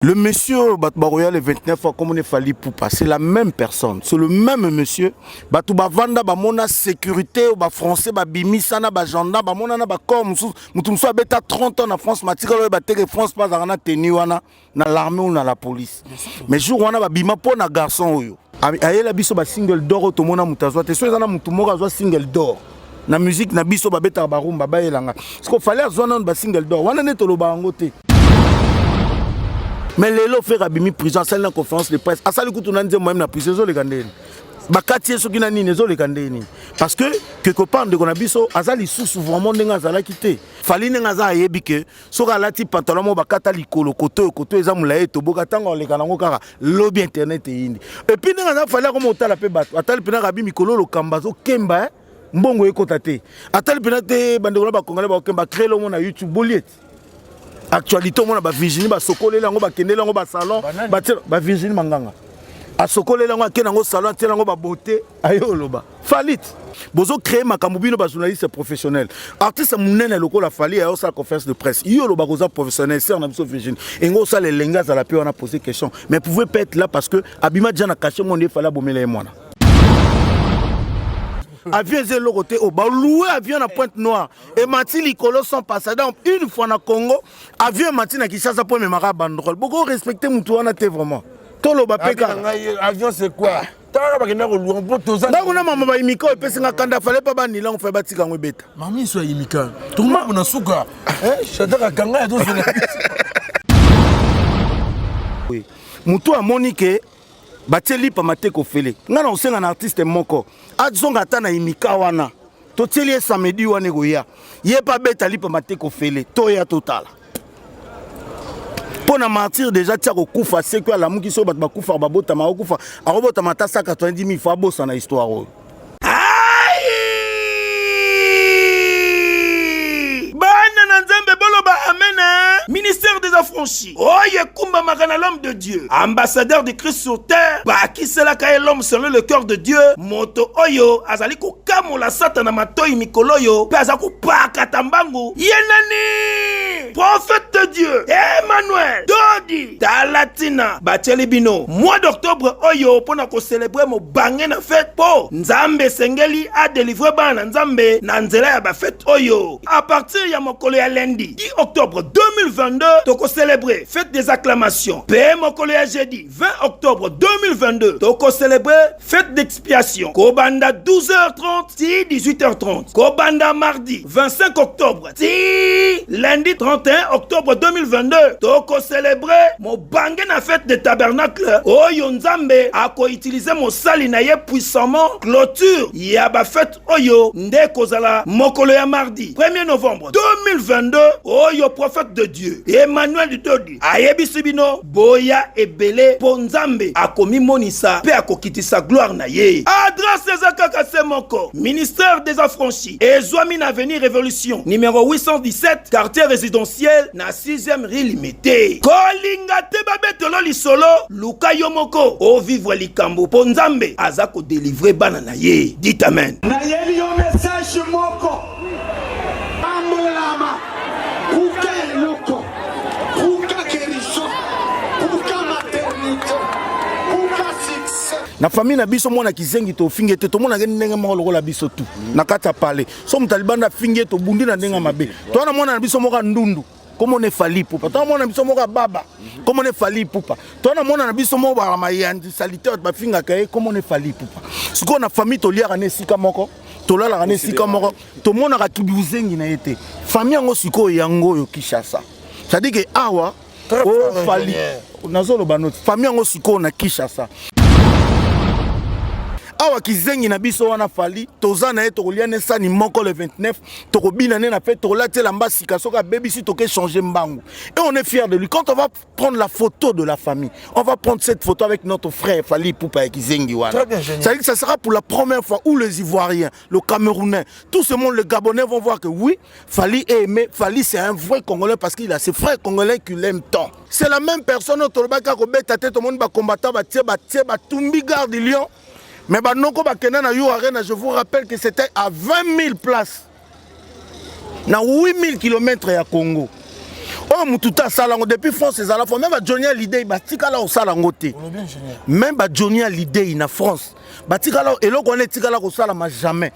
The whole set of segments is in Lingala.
Le monsieur Batbaroya le 29 ans, comme on est fallu Poupa, c'est la même personne, c'est le même monsieur. Batouba Vanda, Bamona sécurité, ba français, ba bimisana, ba gendarme, Bamona na ba comme Moutoumsou a bêta 30 ans en France, Matika le baté France pas dans la tenue wana, na l'armée ou na la police. Mais jour wana ba bima po na garçon oyo. Aye la biso ba single d'or to mona mutazwa, te so ezana mutumoko azwa single d'or. Na musique na biso ba bêta ba rumba ba elanga. Parce qu'il fallait azwa na ba single d'or. Wana ne to lo ba ngote. Mais les lots fait Rabimi prison, celle la conférence de presse. À ça le coup on a dit moi même la prison les gandés. Bakati ce qui n'a ni les gandés. Parce que quelque part de Gonabiso, azali sous vraiment denga zala quitté. Fali nenga za yebi que so lati pantalon mo bakata likolo koto ezamula eto bokatanga le kanango kaka lobby internet et indi. Et puis nenga za fali comme otala pe bato. Atali pena Rabimi kolo lo kambazo kemba mbongo ekota te. Atali pena te bandeko ba congolais ba kemba créer le monde na YouTube boliet. Actualité on a ba Virginie ba sokolé lango ba kende lango ba salon ba Virginie manganga a sokolé lango akena ngo salon te lango ba beauté ayo loba falit bozo créer makambo bino ba journaliste professionnel artiste munene lokola fali ayo sa conférence de presse yo loba koza professionnel c'est on a biso Virginie et ngo ça les lengas à la paix on a posé question mais pouvez pas être là parce que abima déjà na caché mon il fallait bomela mwana avion est le côté au bas loué avion à Pointe-Noire et Mati Likolo sont passés donc une fois na Congo avion Mati na Kinshasa pour me mara bandrol beaucoup respecter Moutouana te vraiment tolo ba peka avion c'est quoi tala ba kena ko loué pour toza donc on a maman ba imika pe singa kanda fallait pas bani là on fait batika ngwe beta mami so imika tout le monde na suka chadaka kanga to oui Moutou a monique bateli pa mateko fele ngana osenga un artiste moko adzonga tana imika wana toteli samedi wana goya ye pa betali pa mateko fele toya total pona martyr déjà tia ko kufa c'est que la muki so bat ba kufa ba bota ma kufa a robota mata 190 000 fois bossa na histoire Ministère des Affranchis. Oye Kumba Magana, l'homme de Dieu. Ambassadeur de Christ sur terre. Qui c'est là qu'est l'homme selon le cœur de Dieu. Moto Oyo. Azaliko Kamo la Satana Matoi Mikoloyo. Pazako Pakatambangu. Yenani. Prophète de Dieu. Emmanuel. Dodi. Talatina. Batieli Bino. Mois d'octobre Oyo. Pour nous célébrer mon bangé na fête. Po. Nzambe Sengeli a délivré Bana Nzambe. Nanzela ya ba fête Oyo. À partir ya mokolo ya lundi 10 octobre 2022, toko célébrer fête des acclamations. PM Koléa jeudi 20 octobre 2022, toko célébrer fête d'expiation. Kobanda 12h30 si 18h30. Kobanda mardi 25 octobre si lundi 31 octobre 2022, toko célébrer mon bangé na fête de tabernacle. Oyo Nzambe ako utiliser mon sali na ye puissamment clôture. Yaba fête Oyo nde kozala mokolo ya mardi 1er novembre 2022. Oyo prophète de Dieu Emmanuel Dodi ayebisi bino boya ebele ponzambe akomi monisa pe akokitisa gloire na ye. Adresse ezakaka semoko ministère des affranchis ezwami na avenue Révolution numéro 817 quartier résidentiel na 6e rue Limité. Kolinga te babetelo lisolo luka yomoko o vivre likambo ponzambe azako délivrer bana na ye. Dites amen. Na yeli yo message moko amolama kuka eloko kuka keriso kuka maternité kuka succès na famille na biso mona kizengi to finge te to mona ngeni ndenge moko lokola biso tu na kata pale so mutalibanda finge to bundi na ndenga mabe to na mona na biso moka ndundu comme on est fali poupa to mona biso moka baba comme on est fali poupa to na mona na biso mo ba mayandi salite ba finga kae comme on est fali poupa siko na famille to liaka ne sika moko to lala ne sika moko to mona ka kibuzengi na ete famille ngo siko yango yo Kinshasa ça dit que awa o fali nazolo banot famille ngo siko na Kinshasa awa kizengi na biso wana fali tozana et toliane sani moko le 29 tokobina ne na fait tolate la mbasi kasoka baby si toke changer mbangu et on est fier de lui. Quand on va prendre la photo de la famille, on va prendre cette photo avec notre frère Fali Poupa et kizengi wana. Ça dit que ça sera pour la première fois où les Ivoiriens, le Camerounais, tout ce monde, les Gabonais vont voir que oui, Fali est aimé, Fali c'est un vrai Congolais parce qu'il a ses frères Congolais qui l'aiment tant. C'est la même personne au Tolobaka ko beta tête tout le monde ba combattant ba tumbi garde lion. Mais Banoko Bakena na Yo Arena, je vous rappelle que c'était à 20 000 places. Na 8 000 km à Congo. Oh mututa salango depuis France ezala fo même ba Johnny Hallyday batika la osalango te. Même ba Johnny Hallyday na France batika la eloko on etika la ko sala ma jamais.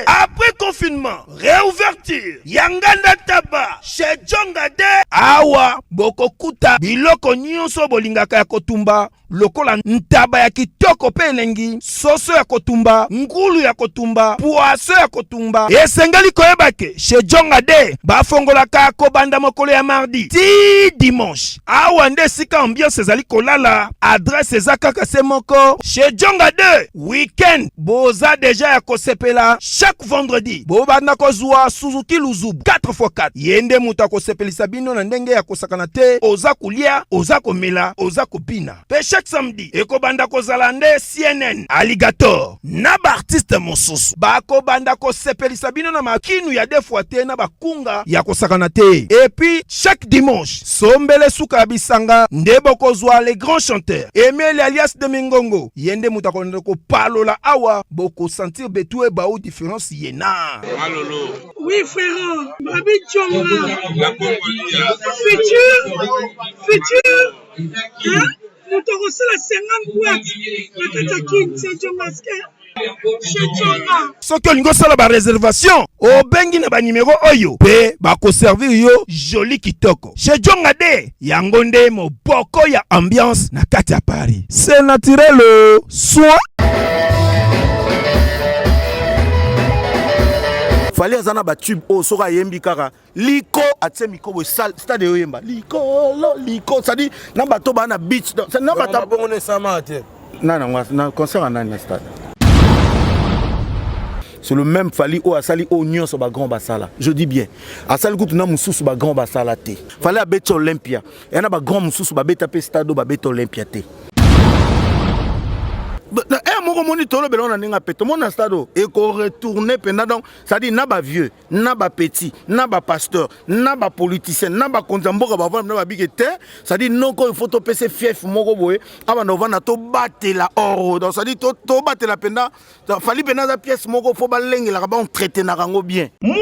Après confinement, réouverture, Yanganda Taba, chez Djongade, Awa, Bokokuta, Biloko Nyonso Bolingaka ya Kotumba, lokola ntaba ya kitoko pe elengi, soso ya kotumba, ngulu ya kotumba, poaso ya kotumba. Esengeli koyebake, chez Djongade, bafongolaka kobanda mokolo ya mardi, ti dimanche. Awa nde sika ambiance ezali kolala, adresse ezaka se moko, chez Djongade, weekend, boza deja ya kosepela, chaque vendredi, bobanda kozwa Suzuki Luzubu, 4x4. Yende muta kosepelisa bino na ndenge ya kosakana te, oza kulia, oza komela, oza kopina. Pe chaque samedi, ekobanda kozala nde CNN, Alligator, na ba artiste mosusu. Bako banda kosepelisa bino na makinu ya defwa te na bakunga ya kosakana te. Et puis, chaque dimanche, sombele suka bisanga, nde bokozwa les grands chanteurs. Emile alias de Mingongo, yende muta konde ko palola awa, boko sentir betue baou différence yena. Malolo. Oui frère, Babi Djonga. Futur. Hein? Nous te recevons la 50 boîtes. La Katakin, c'est Djongaske. Soki olingo sala ba réservation, obengi na ba numéro oyo, pe ba ko servir yo joli kitoko. Chez Djongade, yango nde moboko ya ambiance na kati ya Paris. C'est naturel, soit fallait azana ba tube o soka yembi kaka liko atse miko stade oyemba liko ça dit na bato ba na beach ça na bata bongo ne samate na concert na stade. C'est le même fallait au asali au nyon so ba grand basala. Je dis bien. Asali kutu na mususu ba grand basala te. Fallait a beta Olympia. Et na ba grand mususu ba beta pe stade ba beta Olympia te. Moko moni tolo belon na ninga peto mon stado et ko retourner pendant donc ça dit na ba vieux na ba petit na ba pasteur na ba politicien na ba konzamboka ba na ba bigete ça dit non ko il faut to pese fief moko boye aba no vana to batela oro donc ça dit to batela penda fali penda za pièce moko faut ba lengela ba on traiter na rango bien mwana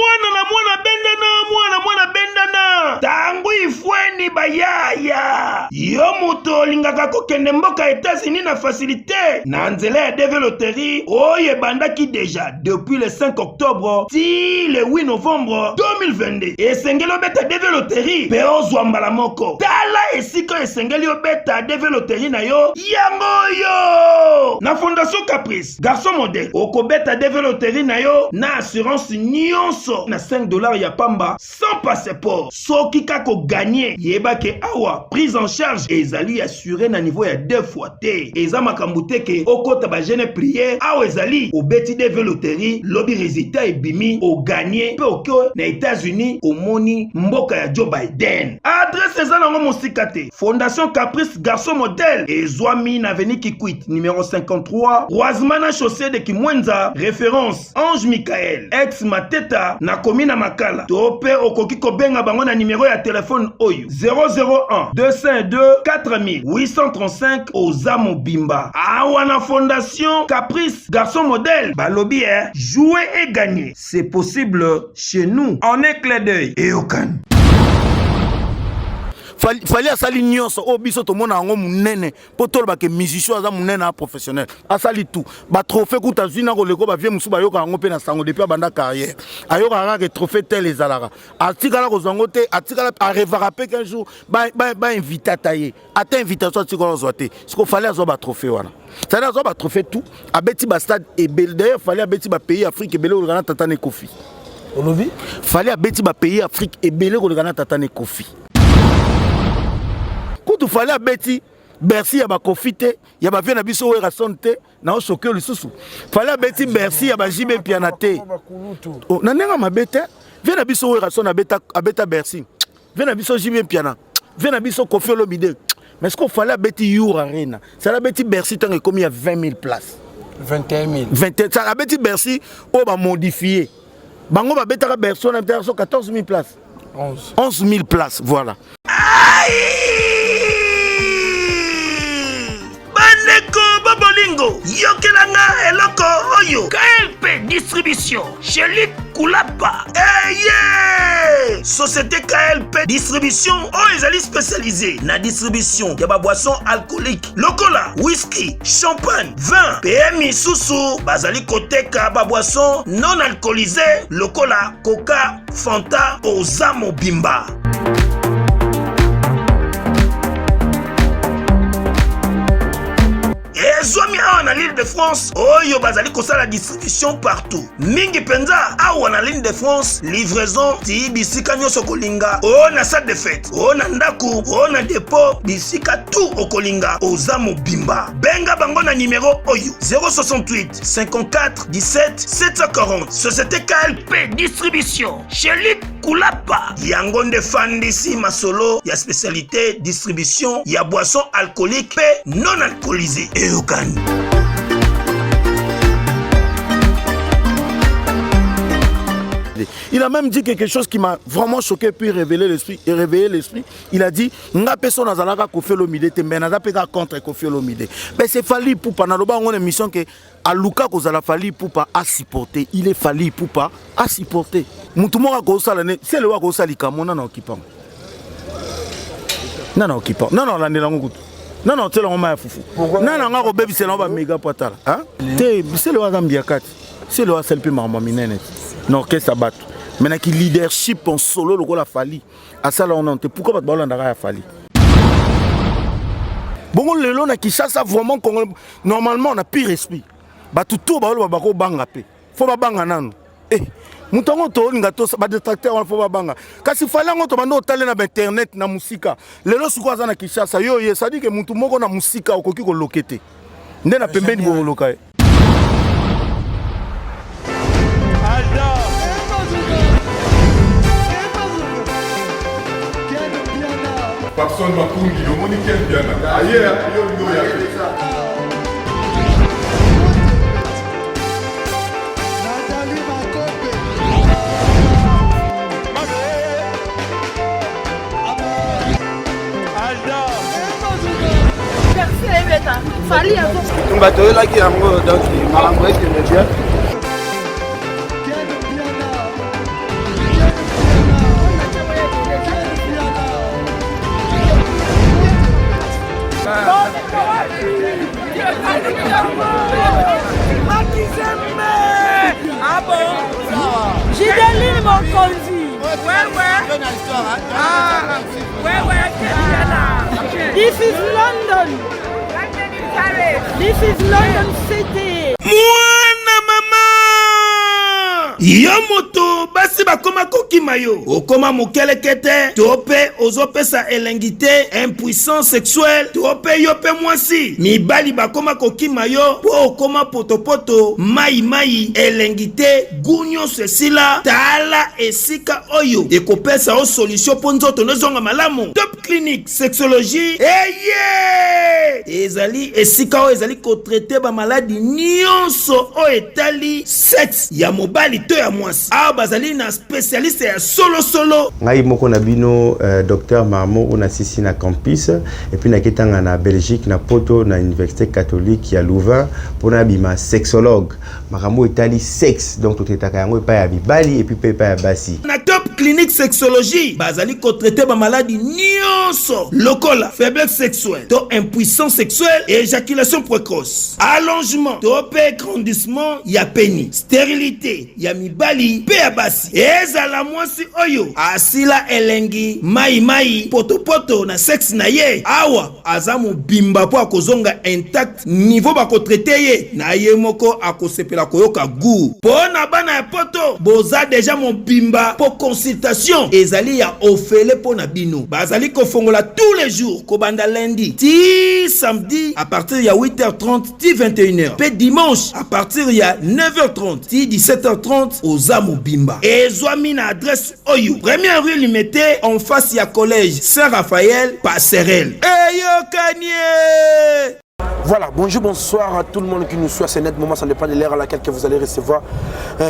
bendana tangu ifweni bayaya yo moto lingaka kokende mboka États-Unis na facilité na nzela ya développerie oye bandaki déjà depuis le 5 octobre ti le 8 novembre 2022 esengeli obeta développerie pe ozwa mbala moko tala esika esengeli obeta développerie na yo yango yo na fondation Caprice garçon modèle okobeta développerie na yo na assurance nyonso na $5 ya pamba sans passeport soki kako gagner yebake awa prise en charge ezali assuré na niveau ya 2 fois te eza makambo te ke okota ba jeune prière awa ezali obeti développerie lobby résultat ebimi o gagner pe oko na États-Unis omoni mboka ya Joe Biden adresse eza nango mosika te fondation Caprice garçon modèle ezwami na avenue Kikwit numéro 53 Roisemana chaussée de Kimwenza référence Ange Michael ex Mateta na commune Makala tope okoki kobenga bango na numéro ya téléphone oyo 001 252 4835 Ozamo Bimba awa na fondation Caprice garçon modèle balobi jouer et gagner c'est possible chez nous en un clin d'œil et aucun fallait asali nyonso o biso to mona ngo munene potolo ba ke musicien aza munene a professionnel asali tout ba trophée kuta zina ko leko ba vie musu ba yoka ngo pe na sango depuis banda carrière ayoka ka trophée tel les alara atikala ko zango te atikala a revarapé qu'un jour ba invité tailler ata invitation atikala zoate siko fallait azo ba trophée wana ça na zo ba trophée tout abeti ba stade et bel d'ailleurs fallait abeti ba pays Afrique belé ko kana tatane Kofi Olobi fallait abeti ba pays Afrique et belé ko kana tatane Kofi il fallait beti Bercy ya ba confité ya ba vie na biso wera sonte na osoke le susu fallait beti Bercy ya ba jibe pianate na nenga mabete vie na biso wera son abeta Bercy vie na biso jibe piana vie na biso Kofi Olomide mais ce qu'on fallait beti Your Arena ça la beti Bercy tant que comme il y a 20 000 places 21 000 ça la beti Bercy on va modifier bango ba beta Bercy on a 14 000 places 11 000 places voilà. Bandeko Bobolingo yokelanga eloko oyo oyo KLP distribution chez Luc Koulapa. Yeah! Société KLP distribution oyo ezali spécialisée na distribution ya ba boisson alcoolique lokola whisky, champagne, vin, PMI susu bazali koteka ba boisson non alcoolisée lokola Coca, Fanta, Ozamo Bimba. Zomi awa na l'île de France, oyo bazali kosala distribution partout. Mingi penza awa na l'île de France, livraison ti bisika nyonso kolinga. O na salle de fête, o na ndaku, o na dépôt, bisika tout okolinga. Ozamo Bimba. Benga bango na numéro oyo 068 54 17 740. Société KLP distribution chez Luc Koulapa. Yango nde fandisi masolo ya spécialité distribution ya boisson alcoolique pe non alcoolisée. Il a même dit quelque chose qui m'a vraiment choqué puis réveillé l'esprit. Il a dit nga personne nazalaka Koffi Olomide mais nazapeka contre Koffi Olomide. Mais c'est Fally Ipupa na loba ngone mission que aluka kozala Fally Ipupa a supporter. Il est Fally Ipupa a supporter. Mutu moko ko sala ne c'est le wa ko salika mona na occupant. Non la ne lango kutu. Non, tu l'as remis foufou. Non, on a bébé, c'est là, méga potal. Hein? C'est le Wazambia 4. C'est le Waselpi Marmaminene. Non, qu'est-ce que ça bat? Maintenant, qui leadership en solo, le rôle a fallu. À ça, là, on a. Pourquoi pas de ballon d'arrêt a fallu? Bon, le long, qui chasse vraiment. Normalement, on a pire esprit. Bah, tout, bah, on va banga. Faut pas banga, non. Mutongo to ngato ba détracteur on faut banga kasi fala ngoto bando tale na internet na musika lelo suko za na Kinshasa yo ye ça dit que mutu moko na musika okoki ko lokete nde na pembeni bo loka Personne m'a conduit, le monde est bien là. Ailleurs, il y a Fally on va te là qui a donc malambo qui me bien. Ah bon? J'ai des mon conduit. Ouais. Ah, ouais. This is London. This is London City. Mwana mama yo moto basi bakoma kokima yo okoma mokelekete tope ozopesa elengite impuissance sexuelle tope yo pe mwasi mibali bakoma kokima yo po okoma potopoto mai elengite gunyo sesila tala esika oyo ekopesa o solution po nzoto nozonga malamu Top Clinique Sexologie ezali esika o ezali ko traiter ba maladie nyonso o etali sexe ya mobali to ya mwasi a bazali na spécialiste ya solo ngai moko na bino docteur Marmo on assisi na campus et puis na ketanga na Belgique na Poto na université catholique ya Louvain pona bima sexologue makambo etali sexe donc to tetaka yango pa ya bibali et puis pa ya basi na Top Clinique Sexologie bazali ko traiter ba maladie nyonso lokola faiblesse sexuelle to impuissance sexuelle et éjaculation précoce allongement to grandissement ya pénis stérilité ya mibali pe ya basi ezala mwasi oyo asila elengi mai poto na sexe na ye awa azamu bimba po akozonga intact niveau bako traiter ye na ye moko akosepela koyoka goût pona bana ya poto boza déjà mon bimba po consultation ezali ya ofele pona bino bazali kofongola tous les jours kobanda lundi ti samedi à partir ya 8h30 ti 21h pe dimanche à partir ya 9h30 ti 17h30 Ozamo Bimba ezwami na adresse oyo première rue Limité en face ya collège Saint-Raphaël Passerelle eyo kanye Voilà, bonjour, bonsoir à tout le monde qui nous suit à ce net moment, ça dépend de l'heure à laquelle que vous allez recevoir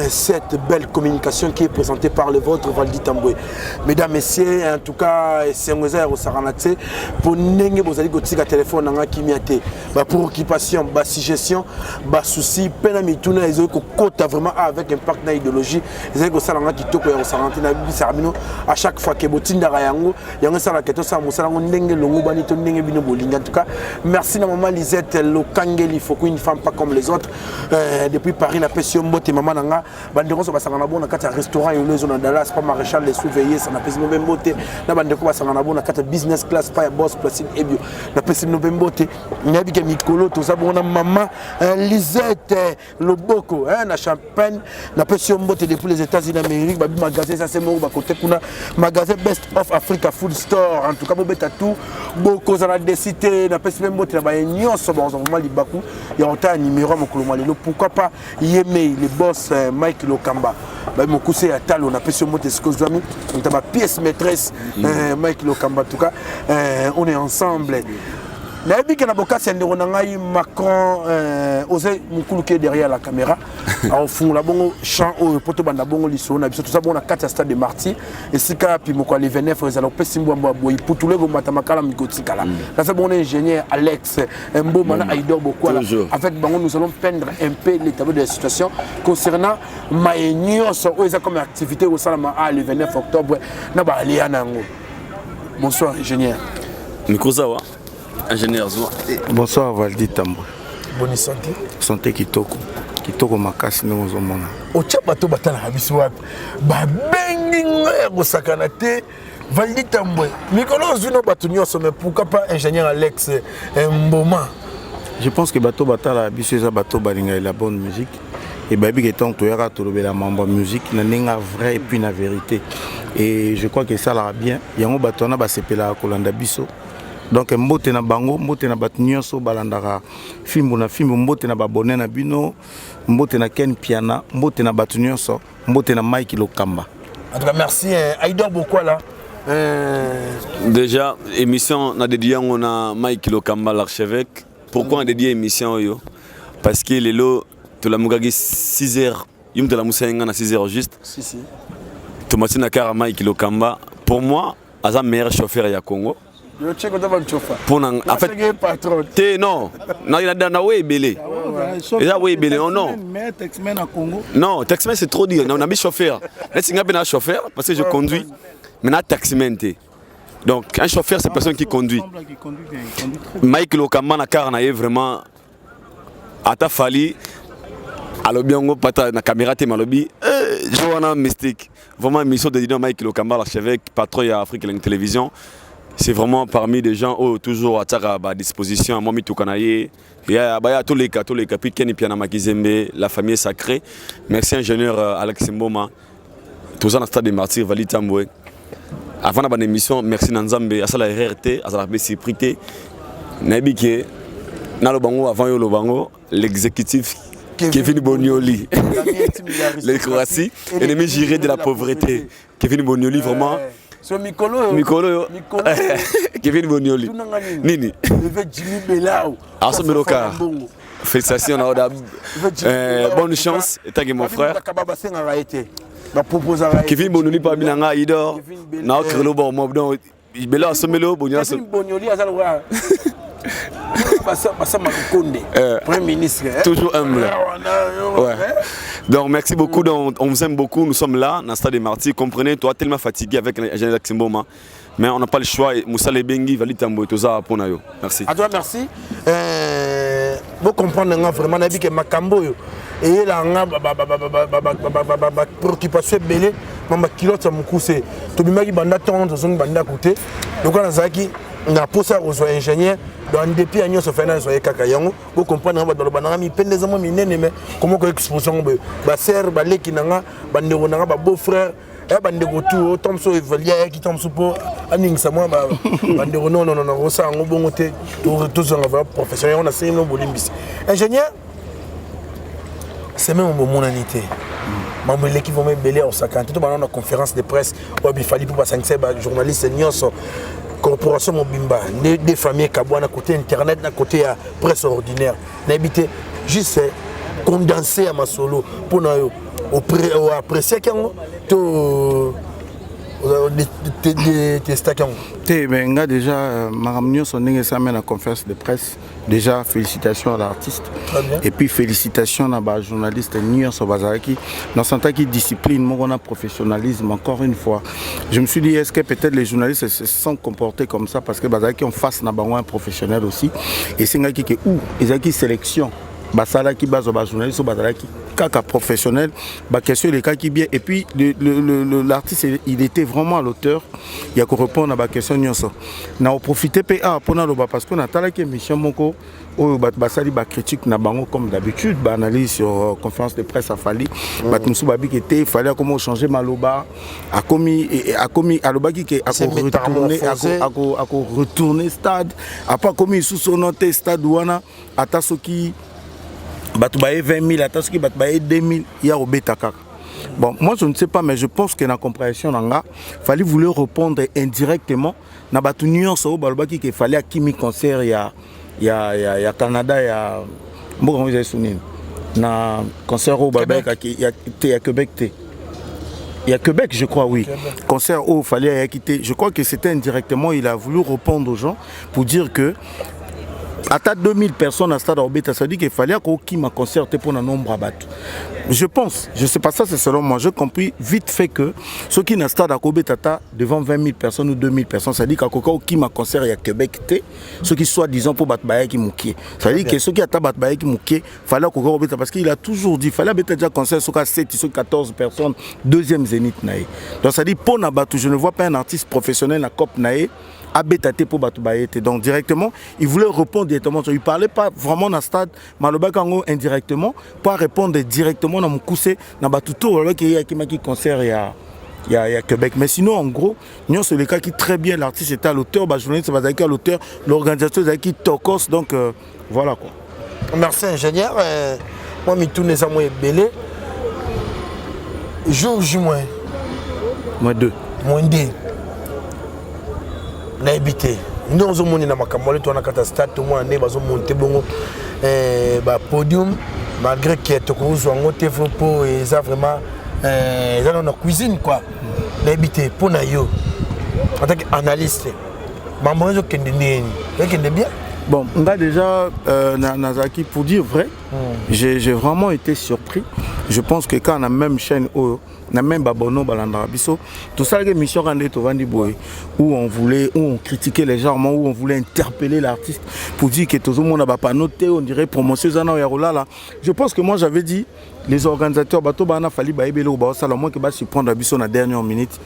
cette belle communication qui est présentée par le vôtre Valdi Tamboué. Mesdames, messieurs, en tout cas, c'est un réserve au Saranate pour n'engue vous allez goûter à téléphone en qui miate, pour occupation, suggestion, souci, peine à mituna, ils ont côté vraiment avec un partenaire idéologie, ils ont ça qui toko au Saranate à chaque fois que botinda rayango, il y a un salaire qui est ça, mon salaire n'engue longo banito n'engue bino bolinga. En tout cas, merci à maman Lisette. Le Kangeli, il faut qu'une femme pas comme les autres. Depuis Paris, la passion botte et maman nanga. Bandeko ça va s'en avoir dans un restaurant et une zone Dallas, pas maréchal les surveiller, ça n'a pas de beauté. Na bandeko va s'en avoir dans un business class, pas boss placing et bio. Na passion de beauté. N'a bien Mikolo, tout ça bon maman Lisette, le Boko, na champagne, na passion botte depuis les États-Unis d'Amérique, babi magasin ça c'est mon côté kuna magasin Best of Africa Food Store. En tout cas, bobeta tout Boko ça la décité, na passion botte là-bas. Il y a un numéro pourquoi pas Yemei le boss Mike Lokamba mon cousin à Tal on a fait ce mot excuse-moi on a ma pièce maîtresse Mike Lokamba en tout cas on est ensemble. Nabi que naboka c'est nderonangai Macron osé mukuluke derrière la caméra en fond la bongo chant au poto banda bongo liso na biso tout ça bon na 4 stade de Marty et sika puis moko les 29 ils allons pesimbo boy pour le go matamakala mikotikala là c'est bon ingénieur Alex Mboma na Aidor Bokwala avec bango nous allons peindre un peu l'état de la situation concernant Maïnios ils ont comme activité au salama le 29 octobre na ba aliana ngo. Bonsoir ingénieur Mikozawa. Ingénieur Zoua. Bonsoir Valdi Tamboué. Bonne santé. Santé Kitoko. Kitoko makasi nous sommes. Ocha bato batala habisu wapi. Ba bengi ngo sakanate Valdi Tamboué. Mikolo zuno bato nyonso mais pourquoi pas ingénieur Alex Mboma. Je pense que bato batala habisu za bato balinga la bonne musique et babi que tant to yara to la mambo musique na ninga vrai et puis na vérité. Et je crois que ça là bien. Yango bato na ba sepela kolanda biso. Donc mbote na bango mbote na bat nyonso balandaka fimbo na fimbo mbote na babone na bino mbote na Ken Piana mbote na bat nyonso mbote na Mike Lokamba. En tout cas merci Aidor Bokwala. Déjà émission na dédié on a Mike Lokamba l'archevêque. Pourquoi on dédié émission yo? Parce que les lots to la mugagi 6h yum de la musayenga na 6h juste. Si. Tomati na kara Mike Lokamba pour moi asa meilleur chauffeur ya Congo. Pour en fait non belé non non taximan c'est trop dire on a mis chauffeur un chauffeur parce que je conduis maintenant taximan donc un chauffeur c'est personne qui conduit Mike Lokamba na car na vraiment ata fali alobiongo pata na caméra te malobi Joanna mystique vraiment émission de Mike Lokamba l'archevêque patron ya Afrique Langue Télévision. C'est vraiment parmi des gens toujours à disposition. Moi, il y a tous les cas, puis Kenny Piana Makizembe, la famille sacrée. Merci ingénieur Alex Mboma, tout ça dans le stade des martyrs, Valdi Tamboué. Avant la émission, merci Nanzambe, à la RRT, à la BCPRité. Nabike, Nalobango, avant Yolobango, l'exécutif Kevin Bonioli, les Croaties, ennemi juré de la pauvreté. Kevin Bonioli, vraiment. So Mikolo Kevin Bonioli Nini félicitations bonne chance et mon frère Kevin Bonioli pas binanga Idor na okrelo bon mo donc bela somelo bonya so Bonioli azalwa Premier ministre toujours humble. Ouais. Donc merci beaucoup, donc, on vous aime beaucoup, nous sommes là dans le stade des martyrs, comprenez, toi tellement fatigué avec Jean Mboma, mais on n'a pas le choix, Moussa Lebengi, Valdi Tamboué, tout ça pour nous. Merci. À toi merci. Vous comprenez vraiment que Makambo et la préoccupation belé, mama kilote mukuse, to bimaki banda tonto zone banda côté. Donc on a zaki na posa aux ingénieurs dans depuis agno so fena so kaka yango vous comprendre ba dolobana mi pendezamo minene mais comment ko exposition ba ser ba leki nanga bandeko nanga ba beau frère et bandeko tout tom so evalia qui tom supo aning sa moi ba bandeko non rosa ngo bongo te tous on va professionnel on a c'est no bolimbis ingénieur c'est même mon humanité Maman l'équipe va me belé au sacan. Tout le monde a conférence de presse. Il fallait pour passer un journaliste Nyonso. Corporation Mobimba, des familles Kabouana, côté internet, côté presse ordinaire. N'habitez juste condensé à ma solo pour nous apprécier tout des stacks. Mais déjà, Maramnio son la conférence de presse. Déjà, félicitations à l'artiste. Et puis félicitations à la journaliste Nier Sobazaki. Dans cette discipline, mon professionnalisme, encore une fois. Je me suis dit, est-ce que peut-être les journalistes se sont comportés comme ça parce que Bazaki en face n'a pas un professionnel aussi. Et c'est un qui est où? Ils ont qui sélection. Basala qui base au journaliste au Bazalaki. Kaka professionnel, question les cas qui bien. Et puis l'artiste il était vraiment à l'auteur. Il y a qu'on répondre à la question nyonso. Na profité PA pour na loba parce que na tala qui mission moko au basali ba critique na bango comme d'habitude, ba analyse sur conférence de presse à Fali. Ba musu ba bi était fallait comment changer maloba a commis à loba qui a retourner stade a pas commis sous son noté stade wana atasoki Batoubaye 20 000, Ataski Batoubaye 2 000, il y a au Betakak. Bon, moi je ne sais pas, mais je pense que dans la compréhension, il fallait vouloir répondre indirectement. Dans la nuance, il fallait à Kimi concert, il y a Canada, il y a. Bon, vous avez souvenir. Dans le concert au Québec, il y a Québec. Il y a Québec, je crois, oui. Québec. Concert où il fallait quitter. Je crois que c'était indirectement, il a voulu répondre aux gens pour dire que. À 2000 personnes à Stade Orbeta, ça dit qu'il fallait qu'il m'a concerté pour un nombre à battre. Je pense, je ne sais pas ça, c'est selon moi. J'ai compris vite fait que ceux qui n'ont Stade Orbeta devant 20 000 personnes ou 2000 personnes, ça dit qu'il m'a concerté à Québec, ceux qui soient disant pour battre Baye qui moukier. Ça dit que ceux qui ont battu Baye qui moukier, il fallait qu'il Orbeta parce qu'il a toujours dit, il fallait déjà concerter sur 7 sur 14 personnes, deuxième zénith. Donc ça dit pour Nabatou, je ne vois pas un artiste professionnel à COP Naé. Abétaté pour Batoubaïté. Donc directement, il voulait répondre directement. Il ne parlait pas vraiment dans le stade, Malobakango indirectement, pour répondre directement dans mon coussé, dans Batouto, il y a qui concert, il y a Québec. Mais sinon, en gros, nous c'est le cas qui très bien, l'artiste était à l'auteur, le journaliste était à l'auteur, l'organisateur était qui tokos, donc voilà quoi. Merci ingénieur. Moi, je tourne les amours belé. Jour juin. Moins 2. Moins 2. Na habité nous on moni na makamole to na kata stade to moi ne bazo monter bongo ba podium malgré que to ko zo ngote pour ça vraiment dans la cuisine quoi na habité pour na yo en tant qu'analyste maman yo kende bien. Bon, on a déjà Nazaki pour dire vrai, j'ai vraiment été surpris. Je pense que quand on a même chaîne on a même Babono Balandra Bisso, tout ça les missions où on critiquait légèrement, où on voulait interpeller l'artiste pour dire que tout le monde n'a pas noté, on dirait promotion là. Je pense que moi j'avais dit les organisateurs bateau bana fali baibelo ou ba sala moi que ba surprendre Bisso na dernière minute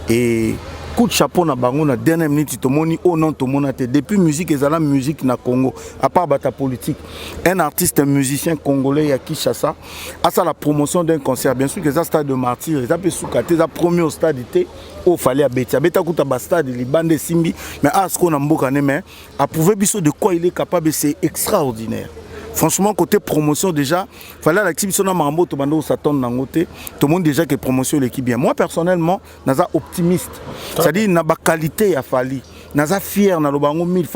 et coup de chapeau na bango na dernière minute to moni oh non to monate depuis musique ezala musique na Congo à part bata politique un artiste un musicien congolais à Kinshasa à ça la promotion d'un concert bien sûr que ça stade de martyr ça peut soukater ça premier au stade était au fallait à Betia kuta ba stade libande simbi mais à ce qu'on a mboka ne mais à prouver biso de quoi il est capable c'est extraordinaire. Franchement, côté promotion, déjà, il fallait l'activité de Marambo, tout le monde s'attend dans côté. Tout le monde déjà que promotion l'équipe bien. Moi, personnellement, je suis optimiste. C'est-à-dire, il y a une qualité à Fali. Je suis fier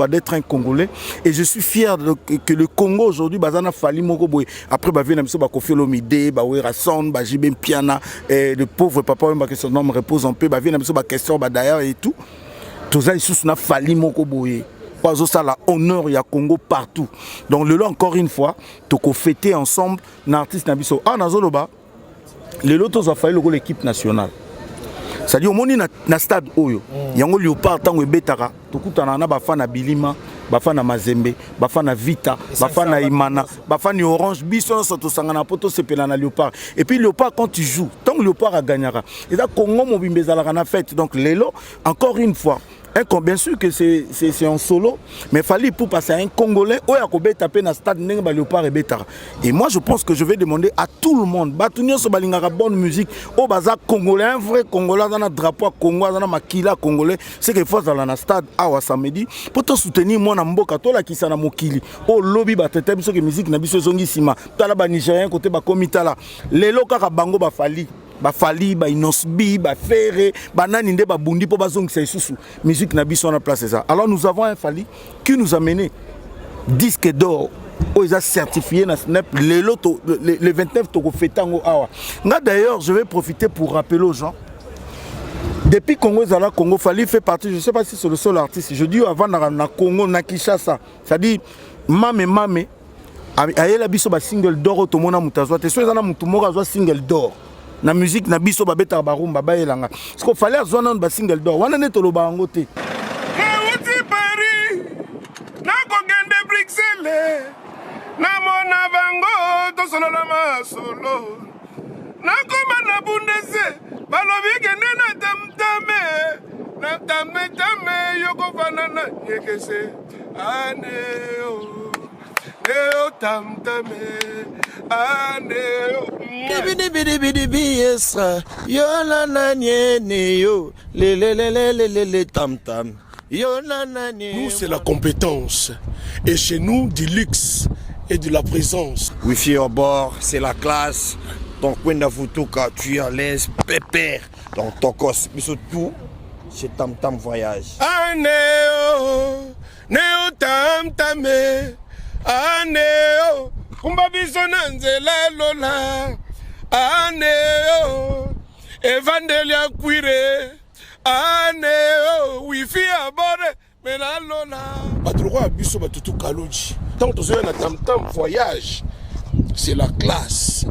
d'être un Congolais. Et je suis fier que le Congo aujourd'hui, il Fali Mokoboy. Après, il y a Kofi Olomide, Rasson, Jibem Piana, le pauvre papa, son nom repose un peu. Il y a une question d'ailleurs et tout. Tout ça, il y a Fali Mokoboy. Ça la honneur, il y a Congo partout. Donc le lot encore une fois, tu peux fêter ensemble l'artiste Nabiso. Ah Nazoloba, le lot tu as fait l'équipe nationale. C'est-à-dire au moment na stade oyo, il y a un léopard tango betara, tu coup t'en as bafana Bilima, bafana Mazembe, bafana Vita, bafana Imana, bafana Orange, Bisson surtout sangana poto sepela na léopard. Et puis léopard quand tu joues, tant que léopard a gagnera. Et là Congo mobimbe zala na fête. Donc les lots encore une fois. Bien sûr que c'est en solo, mais Fally Ipupa c'est un Congolais où il a tapé dans le stade Nenga Léopard et Bétara. Et moi je pense que je vais demander à tout le monde, Batunio Sobalingara bonne musique, au bazar Congolais, un vrai Congolais dans un drapeau Congo, dans un maquila Congolais, c'est qu'il faut dans le stade à samedi pour te soutenir moi dans Mboka, toi là qui s'en a mokili, au lobby batete, parce que musique n'a biso zongi sima, t'as là Nigérien côté ba komita là, les locaux bango ba Fally. Fally, Inosbi, Ferré, Bananinde, Bundi, pour bazong c'est sous musique n'a biso na place ça. Alors nous avons un Fally qui nous a mené disque d'or. Ils ont certifié na Snap le 29 toko fetango awa. D'ailleurs, je vais profiter pour rappeler aux gens. Depuis Congo Zala Congo, Fally fait partie, je ne sais pas si c'est le seul artiste. Je dis avant na Congo na Kinshasa, c'est-à-dire Mame ayela biso ba single d'or to mona mutazwa te so ezana mutu moko azwa single d'or. Na musique na biso babeta barumba baelanga parce qu'il fallait azwa na ba single d'or wana ne toloba yango te uti Paris na ko gende Bruxelles na mona bango to solo la masolo na ko bana bundese balobi kende na tame yoko fanana yekese aneo Neo tam tame, aneo. Bidi esra, yo la na nye yo, le tam tam, yo la na nye. Nous c'est la compétence, et chez nous du luxe et de la présence. Wifi au bord, c'est la classe. Ton coin d'Afutuka, tu es à l'aise, pépère. Dans ton cos, mais surtout, c'est tam tam voyage. Aneo, neo tam tame. Aneo, kumba biso na nzela lola. Aneo, evandelia kwire. Aneo, wifi abore, mena lola. Batroua biso batutu kaloji. Tant que tu es na tam-tam voyage, c'est la classe.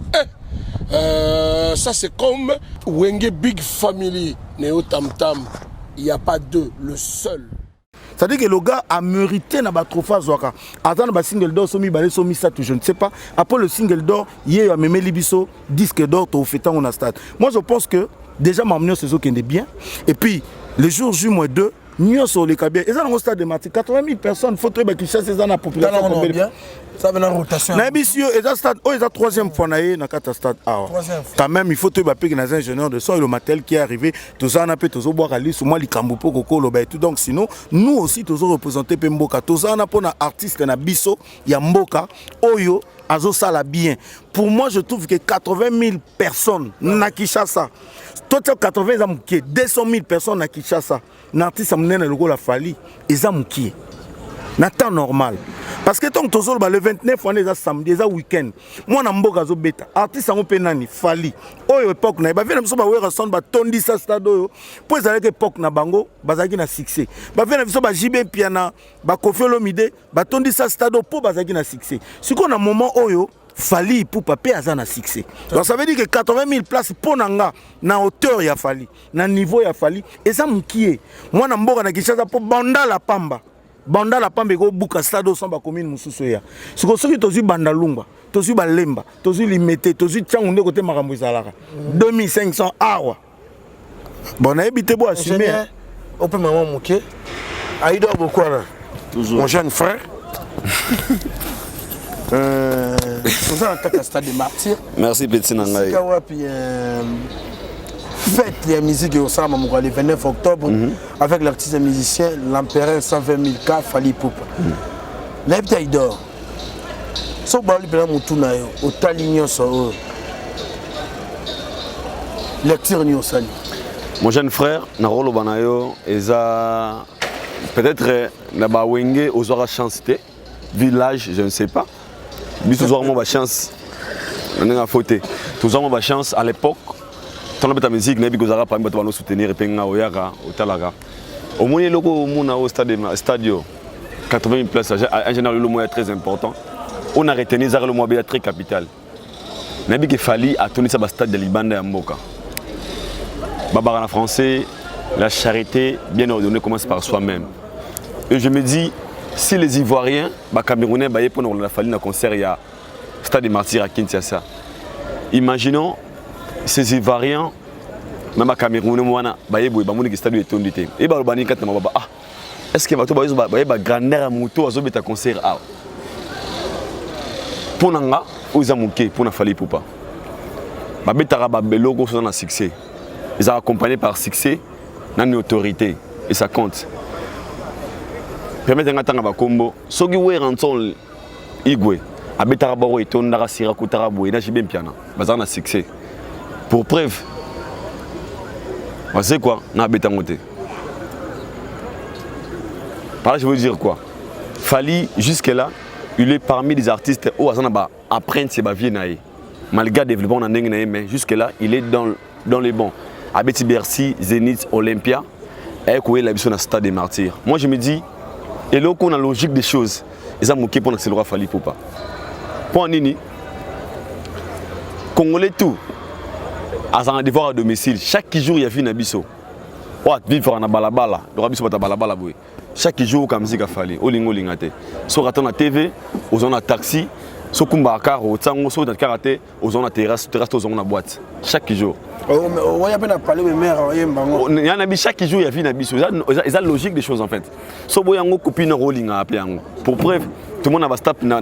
Ça c'est comme Wenge Big Family, Neo tam-tam. Il n'y a pas deux, le seul. C'est-à-dire que le gars a mérité na batrofa zoaka. Attends ba single d'or somi balé somi ça je ne sais pas. Après le single d'or, hier a même libiso disque d'or to fait on a stade. Moi je pense que déjà m'amener ce qui est bien et puis le jour J-2 nous sur les cabines. Et ça dans le stade de Marty 80 000 personnes faut trouver qui chasse dans la population bien. Ça va en rotation. Na bisio et ça stade la troisième fois naé na kata stade quand même il faut trouver que les ingénieurs de son et le matériel qui est arrivé tout ça on a peut tous boire à l'île moi li kambupo koko lo ba tout donc sinon nous aussi tous représenter Mboka tous ça on a pour na artiste na biso ya Mboka oyo azo sala bien. Pour moi je trouve que 80 000 personnes na Kinshasa total 80 ans qui 200 000 personnes na Kinshasa na artiste amène le rôle la Fally et ça qui na temps normal parce que tant que le 29 on est samedi ça week-end moi na Mboka zo beta artiste en penani Fally oyo époque na ba vena biso ba wera son ba tondi sa stade oyo pour ça que époque na bango bazaki na succès ba vena biso ba JB piana ba Koffi Olomide ba tondi sa stade pour bazaki na succès si qu'on a moment oyo Fally Ipupa pe aza na succès. Donc ça veut dire que 80 000 places pour nanga na hauteur ya Fally, na niveau ya Fally et ça mukie. Moi na Mboka na Kinshasa pour banda la pamba ko buka stade au samba commune mususu ya. Ce que soki tozu banda lumba, tozu balemba, tozu limete, tozu tchangunde côté makambo ezalaka. 2500 awa. Bon na ebité bo assumer. On peut maman mukie. Aïdo Bokwana. Toujours. Mon jeune frère. Nous sommes en stade de martyrs. Merci Petit Nangaï. Fête la musique au Sama le 29 octobre avec l'artiste musicien, l'empereur 120 000 K, Fally Ipupa. L'Ebtaï d'or. So bali pela mutuna yo, otalignon so. Lecture ni osali. Mon jeune frère, Narolo Banayo, eza peut-être na ba wenge ozora chance té village, je ne sais pas. Mais toujours ma chance. On a fauté. Toujours ma chance à l'époque. Tant que la musique n'est pas que parmi nous soutenir et penga oyaka otalaga. Au moins le au stadio 80 000 places. En général le mot est très important. On a retenu le mot très capital. Mais il fallait à tourner ça stade de Libanda et Mboka. Babara en français, la charité bien ordonnée commence par soi-même. Et je me dis si les Ivoiriens, les Camerounais, pour la Fally, un concert, il y a Stade des Martyrs à Kinshasa. Imaginons ces Ivoiriens même à Cameroun mwana bayebo bamoni ki stade etondi te et ba bani kata mababa ah est-ce que bato ba grandeur moto azobeta concert ah pour nanga oza moké pour na Fally Ipupa ba betara ba beloko so na succès ils sont accompagnés par succès na une autorité et ça compte permettre ngata ba kombo soki we ranson igwe abetara ba etonda ka sira kutara boye na jibem piana bazana na succès pour preuve c'est quoi na betangote. Par là je veux dire quoi? Fally jusque là il est parmi les artistes où azana ba apprendre ses vie naé. Malgré le développement na ndenge naé mais jusque là il est dans les bons. Abeti Bercy, Zénith, Olympia et quoi la biso na Stade des Martyrs. Moi je me dis et là qu'on a logique des choses. Ils ont moqué pour que c'est le roi Fally Ipupa. Pour nini Congolais tout. À un devoir à domicile, chaque jour il y a une abisso. Ouah, vivre en balabala, le rabisso va balabala boy. Chaque jour comme musique a fallu, au lingo lingate. Soit à la TV, aux zones à taxi, soit kumba car au tango, soit dans karaté, aux zones à terrasse, aux zones à boîte. Chaque jour. On y a pas parlé de mère, il y en a chaque jour il y a une abisso. C'est la logique des choses en fait. So boyango copine rolling à appeler yango. Pour preuve, tout le monde va stop na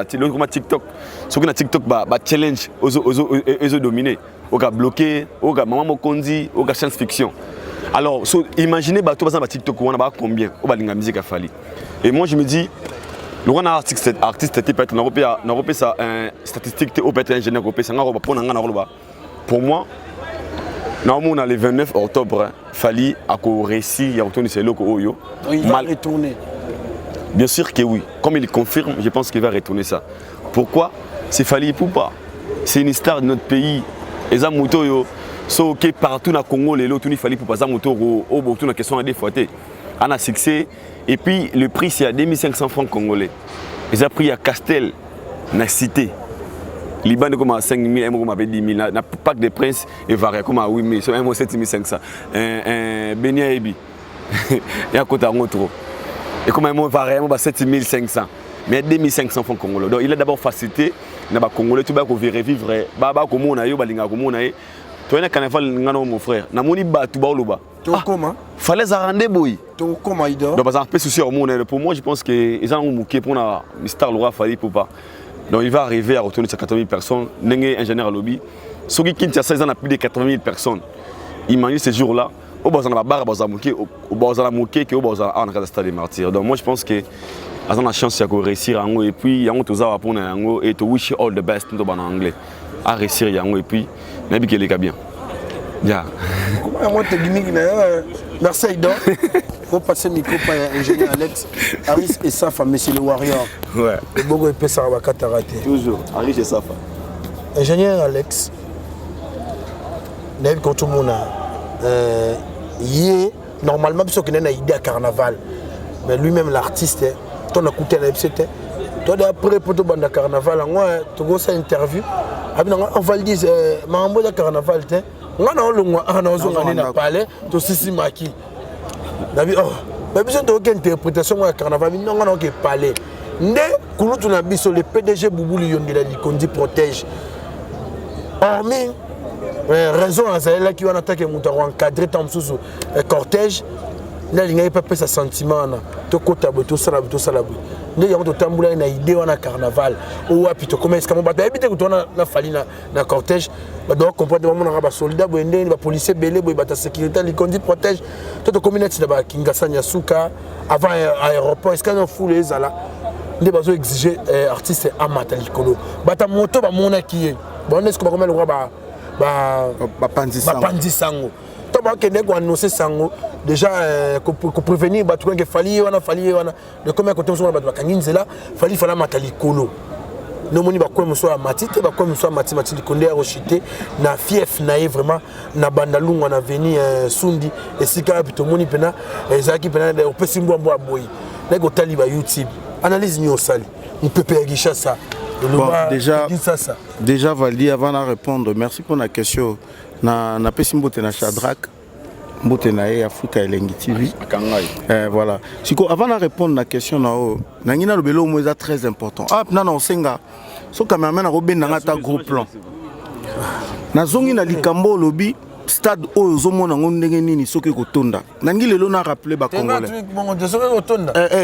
TikTok. Ceux qui na TikTok ba challenge aux dominés. Au gars bloqué, au gars maman mokondi, au gars science fiction. Alors, imaginez tout ça sur TikTok on a combien au balinga musique a fallu. Et moi je me dis le grand artiste peut être n'européen ça statistique au peut être ingénieur européen ça pour moi normalement on a le 29 octobre Fally a réussi il a retourné ses locaux oyo. Il va retourner. Bien sûr que oui. Comme il confirme, je pense qu'il va retourner ça. Pourquoi? C'est Fally Ipupa. C'est une star de notre pays. Et ça moto yo so que partout na Congo les lots tout Fally Ipupa ça moto au beaucoup na question à des fois on a succès et puis le prix c'est à 2500 francs congolais. Ils ont pris à Castel na cité. Liban comme à 5000 comme à 10 000 na Parc des Princes et varie comme à 8000 so 7500 Benia Ebi. Et à côté en trop. Et comme un variable à 7500 mais 2500 francs congolais. Donc il a d'abord facilité na ba congolais tout ba ko vivre ba ko mona yo balinga ko mona e to ina carnaval ngano mon frère na moni ba tout ba loba to comment fallait ça rendre boy to comment il dort donc ça peu souci au monde pour moi je pense que ils ont mouqué pour na Star le roi Fally Ipupa donc il va arriver à retourner sur 80 000 personnes n'engé ingénieur à lobby ceux qui quittent 16 ans a plus de 80 000 personnes imagine ces jours là au bazana ba bar bazana mouqué au bazana mouqué que au bazana en cas de Stade des Martyrs donc moi je pense que on a la chance de réussir en et puis il y a tout ça pour nous et to wish all the best en anglais à réussir et puis n'habite que les gars bien. Bien. Comment moi te gimmick merci Aïda. Faut passer micro par ingénieur Alex Aris et Safa monsieur le warrior. Ouais. Le bogo peut ça va catarater. Toujours Aris et Safa. Ingénieur Alex. N'aime quand tout le monde normalement parce qu'on a une idée à carnaval mais lui-même l'artiste on a écouté la FCT. Toi après pour le carnaval, tu as une interview. On va le dire, Mambo de carnaval, on a parlé de Sissi Maki. Mais besoin d'aucune interprétation de carnaval, on a parlé. Le PDG Boubou Yongela Likondi protège. Hormis raison à celle qui va attaquer mon encadré tant sous cortège. Il n'y a pas de sentiment. Tu as tout ça. Il y a une idée de carnaval. Ou tu commences à habiter na Fally na cortège. Tu dois comprendre que les soldats, les policiers, la sécurité, les conduits protègent. Tu as communauté de Kinshasa, Nyasuka, avant l'aéroport. Est-ce qu'on a foulé les ala? Nous devons exiger artistes amateurs. Tu moto qui est. Est-ce qu'on va le roi Bapandi Sango? Déjà pour prévenir que Fally de combien de temps Fally fallait matali kolo no moni ba ko muso matite ba ko muso matiti konde rochité na fief na vraiment na bandalunga na veni sundi esika pito moni pena ezaki pena de opesimbo mbo aboyi na ko taliba YouTube analyse ni osali on peut pégisha ça. Bon, déjà Valdi avant de répondre merci pour la question na pesimbote na Shadrach Mbotenae Africa Elengi TV. Voilà. Siko avant de répondre à la question na ngina le belo mo très important. Ah non senga. So cameraman a robin na ta gros plan. Na zongi na likambo lobby stade oyo ozomona ngo ndenge nini soki kotonda nangi lelo na rappeler ba congolais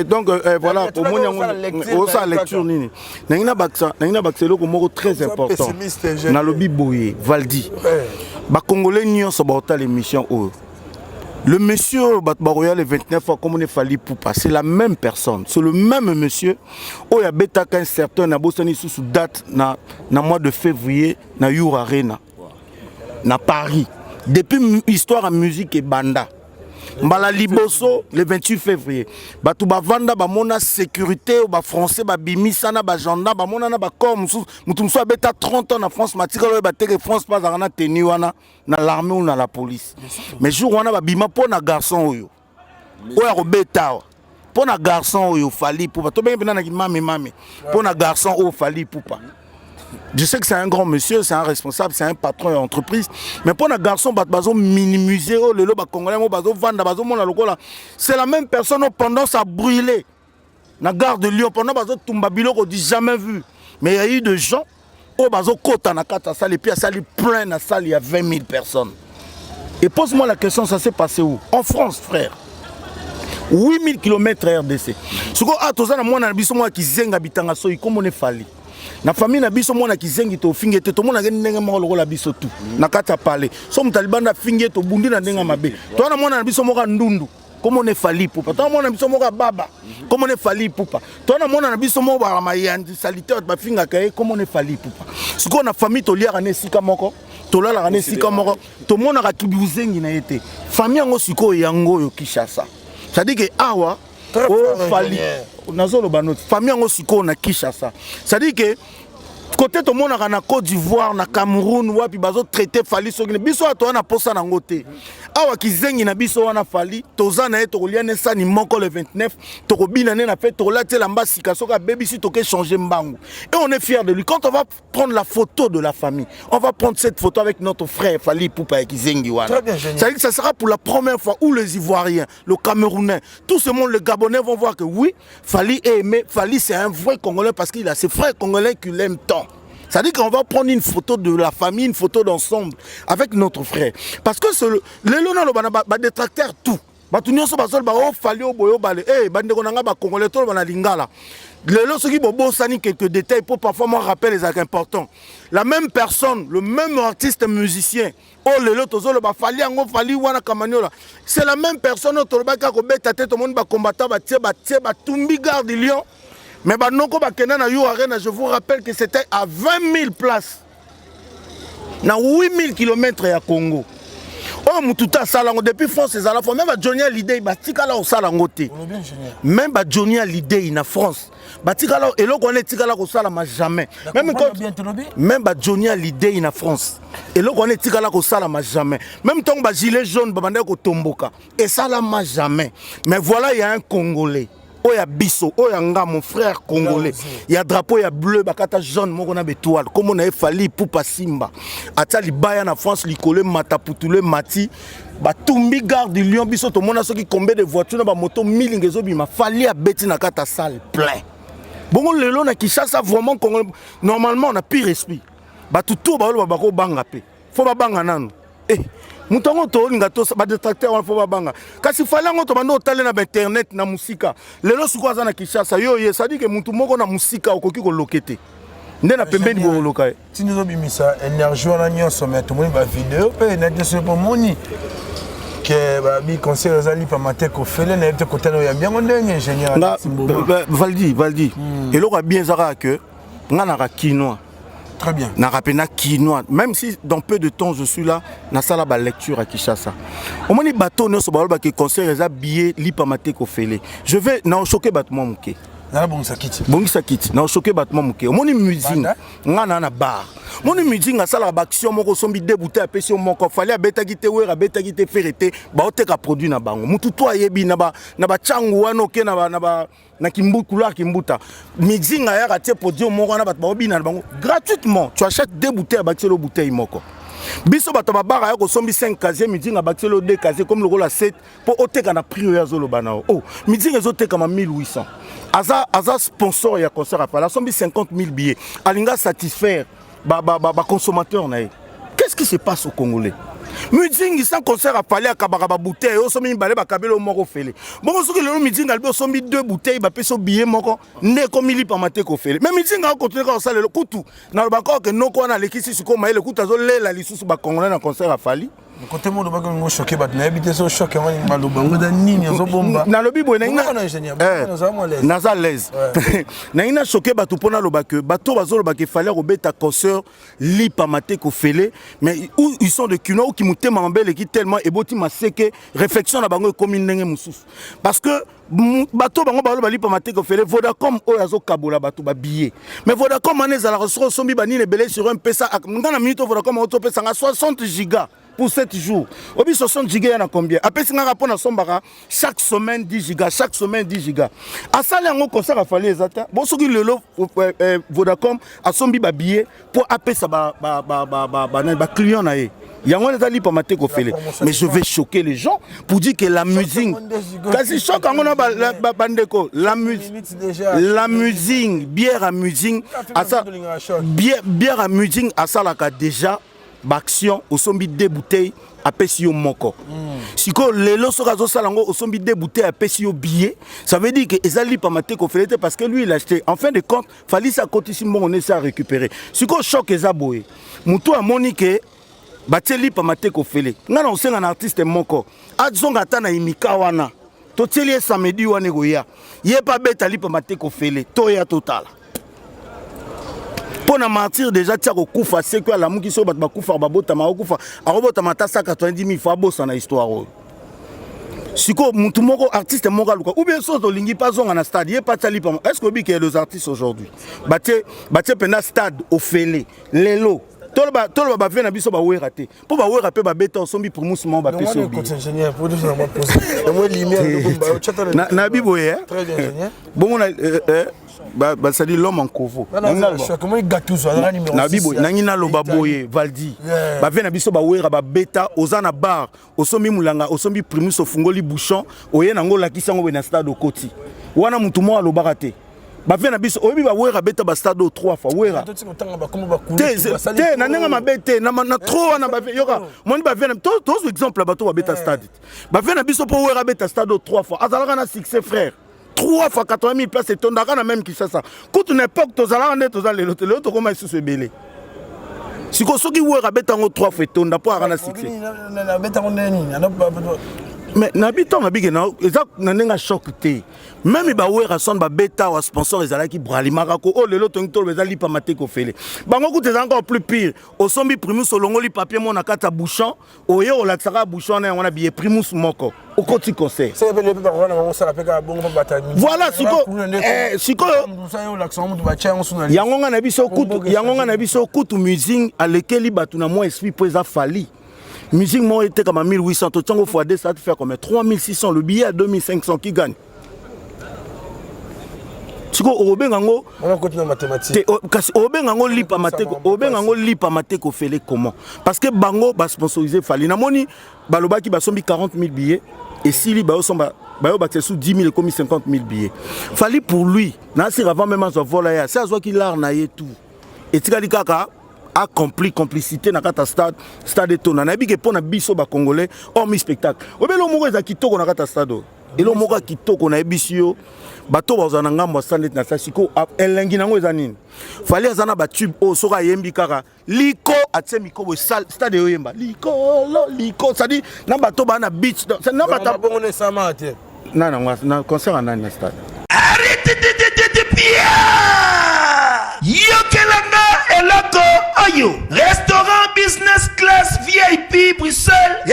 donc voilà au moins osa lecture nini nangi na baksa eloko moko très important na lobi boye Valdi ba congolais nyonso ba ota l'émission oyo. Le monsieur Batbaroya le 29 fois comme on est fallu Poupa, c'est la même personne, c'est le même monsieur. Oh y a bêta qu'un certain na bosani sous date na mois de février na Your Arena na Paris. Depuis histoire en musique et banda. Mbala liboso le 28 février. Batu bavanda ba mona sécurité ba français ba bimisa na ba gendarme ba mona na ba comme mutu so beta 30 ans en France matika lo ba teke France pas na tenu wana na l'armée ou na la police. Mais jour wana ba bima po na garçon oyo. Oya ko beta. Po na garçon oyo fali poupa. To ben na mame. Po na garçon oyo fali poupa. Je sais que c'est un grand monsieur, c'est un responsable, c'est un patron d'entreprise. Mais pour un garçon, minimiser le Congolais, c'est la même personne pendant ça brûlé. La gare de Lyon, pendant que Tumbabilo, on dit jamais vu. Mais il y a eu des gens, au bazo kota na kata salle, et puis à salle plein à salle, il y a 20 000 personnes. Et pose-moi la question, ça s'est passé où? En France, frère. 8000 km RDC. Ce qu'on a, tout ça, moi, on a qui zenga bitanga soyi, comme on est fallu. Na famille na biso mona kizengi to finge te to mona ndenga moko lokola biso tu na kata pale so mutalibanda finge to bundi na ndenga mabe to na mona na biso moko ndundu comme on est fali poupa to mona biso moko baba comme on est fali poupa to na mona na biso moko ba mayandi salitaire ba finga kae comme on est fali poupa siko na famille to liara ne sika moko to lala ne sika moko to mona ka kibuzengi na été famille ngo siko yango yo Kinshasa ça dit que awa oh fali nazolo banot famille ngo siko na Kinshasa ça dit que côté tout le monde na Côte d'Ivoire na Cameroun wapi bazo traité fali sokine biso ato na posa na ngote awa kizengi na biso wana fali tozana eto koliane sa ni moko le 29 to kobina na fait to la tela mbasi kasoka baby si to ke changer mbangu et on est fier de lui. Quand on va prendre la photo de la famille, on va prendre cette photo avec notre frère Fali Poupa et kizengi wana. Ça dit que ça sera pour la première fois où les Ivoiriens, le Camerounais, tout ce monde, les Gabonais vont voir que oui, Fali est aimé, Fali c'est un vrai Congolais parce qu'il a ses frères Congolais qui l'aiment tant. Ça dit qu'on va prendre une photo de la famille, une photo d'ensemble avec notre frère. Parce que les lona ba détracteur tout. Ba tunyo so basol ba o fali o boyo balé. Eh bande konanga ba congolais to ba na lingala. Les lots qui bobo sani quelques détails pour parfois moi rappeler les actes importants. La même personne, le même artiste musicien. Oh les lots tozo ba fali ango fali wana kamanyola. C'est la même personne to ba ka ko beta tête tout le monde ba combattant ba tumbi gare de Lyon. Mais Banoko Bakena na Your Arena, je vous rappelle que c'était à 20 000 places. Na 8000 km à Congo. Oh, Moututa Salango, depuis France, c'est à la fois. Même Johnny Hallyday, Batikala au Salangote. Même Johnny Hallyday, en France. Batikala, et là, on est Tikala au Salama jamais. Même Johnny Hallyday, en France. Et là, on est Tikala au Salama jamais. Même tant que gilet jaune, Babandeko Tomboka. Et Salama jamais. Mais voilà, il y a un Congolais. Oya biso, oya nga mon frère congolais. Il y a drapeau, il y a bleu, bakata jaune, mon on a étoile. Comme on a Fali Poupa Simba. Atali baya na France, likole mataputule mati. Ba tumbi gare de Lyon biso to mona soki combien de voitures na ba moto 1000 ngezo bima Fali a beti na kata salle plein. Bon lelo na Kinshasa vraiment congolais. Normalement on a pire esprit. Ba tout ba lo ba ko banga pe. Faut ba banga nanu. Eh mutongo to linga to ba détracteur wana fo babanga kasi falango to bando tale na internet na musika lelo suko za na Kinshasa yo ça dit que mutu moko na musika okoki ko lokete nde na pembeni bo loka ti nzo bimisa énergie wana nyonso mais to moni ba vidéo pe na de ce moni que ba bi conseil azali pa maté ko fele na te kotano ya bien ndenge ingénieur Valdi et loko bien zara que ngana ka kinois. Très bien. Na rapena kinois. Même si dans peu de temps je suis là, na sala ba lecture à Kinshasa. Au moni bateau no so ba ba ke conseil eza billet li pa maté ko fele. Je vais na choquer battement muke. Na bongisa kiti. Bongisa kiti. Na choquer battement muke. Au moni musique. Ngana na bar. Moni musique nga sala ba action moko sombi débuter a pession moko fallait beta gite wera beta gite ferete ba oteka produit na bango. Mutu to ayebi na ba changu wana ke na ba na Kimbuta Kimbuta mixing ya raté produit moko na bato bina bango gratuitement. Tu achètes 2 bouteilles à baxelo bouteille moko. Biso bato ba bara ya ko sombi 5 casier mixing à baxelo 2 casier comme le rôle à 7 pour oteka na prix ya zolo banao. Oh, mixing ezoteka ma 1800. Aza sponsor ya concert à la sombi 50 000 billets. Alinga satisfaire ba consommateur na. Qu'est-ce qui se passe au Congolais? Midzingi sans concert a fallu à Kabaraba bouteille, au sommet balé bakabelo moko fele. Bon ce que le Midzingi a le sommet 2 bouteilles, ba peso billet moko, ne comme il pa maté ko fele. Mais Midzingi a continué à ça le kutu. Na ba ko que no ko na lekisi siko maïle kuta zo le la lisusu ba congolais na concert a fallu. Côté moi, je suis choqué, je suis habité sur le choc. Je suis bomba. Na lobi boy na naza l'aise. Na ina choqué batu pona loba que bato bazo loba que fallait robeta concert li pa maté ko fele, mais où ils sont de Kuno qui mutema mambele qui tellement eboti maseke réflexion na bango comme ndenge mususu. Parce que bato bango balo bali pa maté ko fele Vodacom o yazo kabola bato ba billet. Mais Vodacom aneza la ressource sombi bani le belé sur un pesa ngana minute Vodacom auto pesa 60 gigas. Pour 7 jours. Obi 60 gigas, il y en a combien? Après, si on a rapport à chaque semaine 10 gigas, chaque semaine 10 gigas. À ça, il y a un concert à faire les attaques. Bon, ce qui est le Vodacom a son billet pour appeler ça, client. Il y a un des pas maté qu'on fait. Mais je vais choquer les gens pour dire que la musique. Quasi choc, on a la musique, bière à musique, bière à musique, à ça, là, déjà. Baction au sombi 2 bouteilles à Pessio Moko. Si les losorazo salango au sombi 2 bouteilles à Pessio billet, ça veut dire que Ezali pas maté qu'on fait parce que lui il a acheté. En fin de compte, fallait ça continuer on essaie à récupérer. Si qu'on choque Ezaboé, Moutou a monique bateli pas maté qu'on fait. Ngana on sait un artiste Moko. Adzonga tana imika wana. Toteli samedi wana goya. Yé pas bête ali pas maté qu'on fait. Toya total. Pour na martyr déjà tia ko kufa c'est quoi la muki so bat ba kufa ba bota ma kufa arobota mata 190 000 fois bossa na histoire. Siko mutu moko artiste moko luka ou bien so to lingi pas zonga na stade, pas tali pas. Est-ce que bi que les artistes aujourd'hui baté pena stade au félé lelo tolba ba vient na biso ba wera te po ba wera pe ba beta sombi pour mousement ba peso bi ingénieur pour nous va poser moi lumière na biboye très bien ingénieur bon on ça dit l'homme en covo comment il gâteau ça na biboye na ngina lo baboye valdi ba vient na biso ba wera ba beta ozana bar osombi mulanga osombi primus ofungoli bouchon oye nango lakisa ngo na stade au koti wana mutu mo alo barate ba vient na biso oyebi ba wera beta ba stade 3 fois wera te na nenga mabete na trop na ba yoka moni ba vient tous exemple ba to ba beta stade ba vient na biso po wera beta stade 3 fois azalaka na succès frère 3 fois 80 000 places et tondaka na même qui ça quand une époque tozalaka nde tozale le to koma isu se belé siko soki wera beta ngo 3 fois tonda po ara na succès na beta ngo neni mais n'habitant ma big na exact na nenga choc te même ba wera son ba beta wa sponsor ezala ki bralimaka ko o lelo tongi tolo bezali pa maté ko fele bango ku te encore plus pire au sombi primus solongoli papier mon na kata bouchon o ye o la tsaka bouchon na on a billet primus moko au koti conseil c'est le ba wana bango sala peka bongo bata voilà siko yango na biso kutu musique à lequel batu na moi esprit pour eza fali. Musique moi était comme à 1800, au fois 2 ça te fait comme 3600 le billet à 2500 qui gagne. Tu vois au bengango on continue mathématiques. Au bengango li pa mateko, au bengango li pa mateko fait comment? Parce que bango ba sponsoriser fali na moni baloba ki ba sombi 40 000 billets et si li ba somba ba ba sous 10 000 comme 50 000 billets. Fali pour lui, na c'est avant même à voler ya, c'est à qui l'arnailler tout. Et tikali kaka accompli complicité na kata stade etona na bige pona biso ba congolais hormis spectacle obelo moko za kitoko na kata stade elo moko kitoko na ebisio bato bazana ngambo stade na sasiko elengi nango ezanini fallait azana ba tube o soka yembi kaka liko atie mikobo stade oyemba liko ça dit na bato ba na beach na bato bongo ne samate na concert na stade arrête de Pierre yokelanga eloko oyo restaurant business class VIP Bruxelles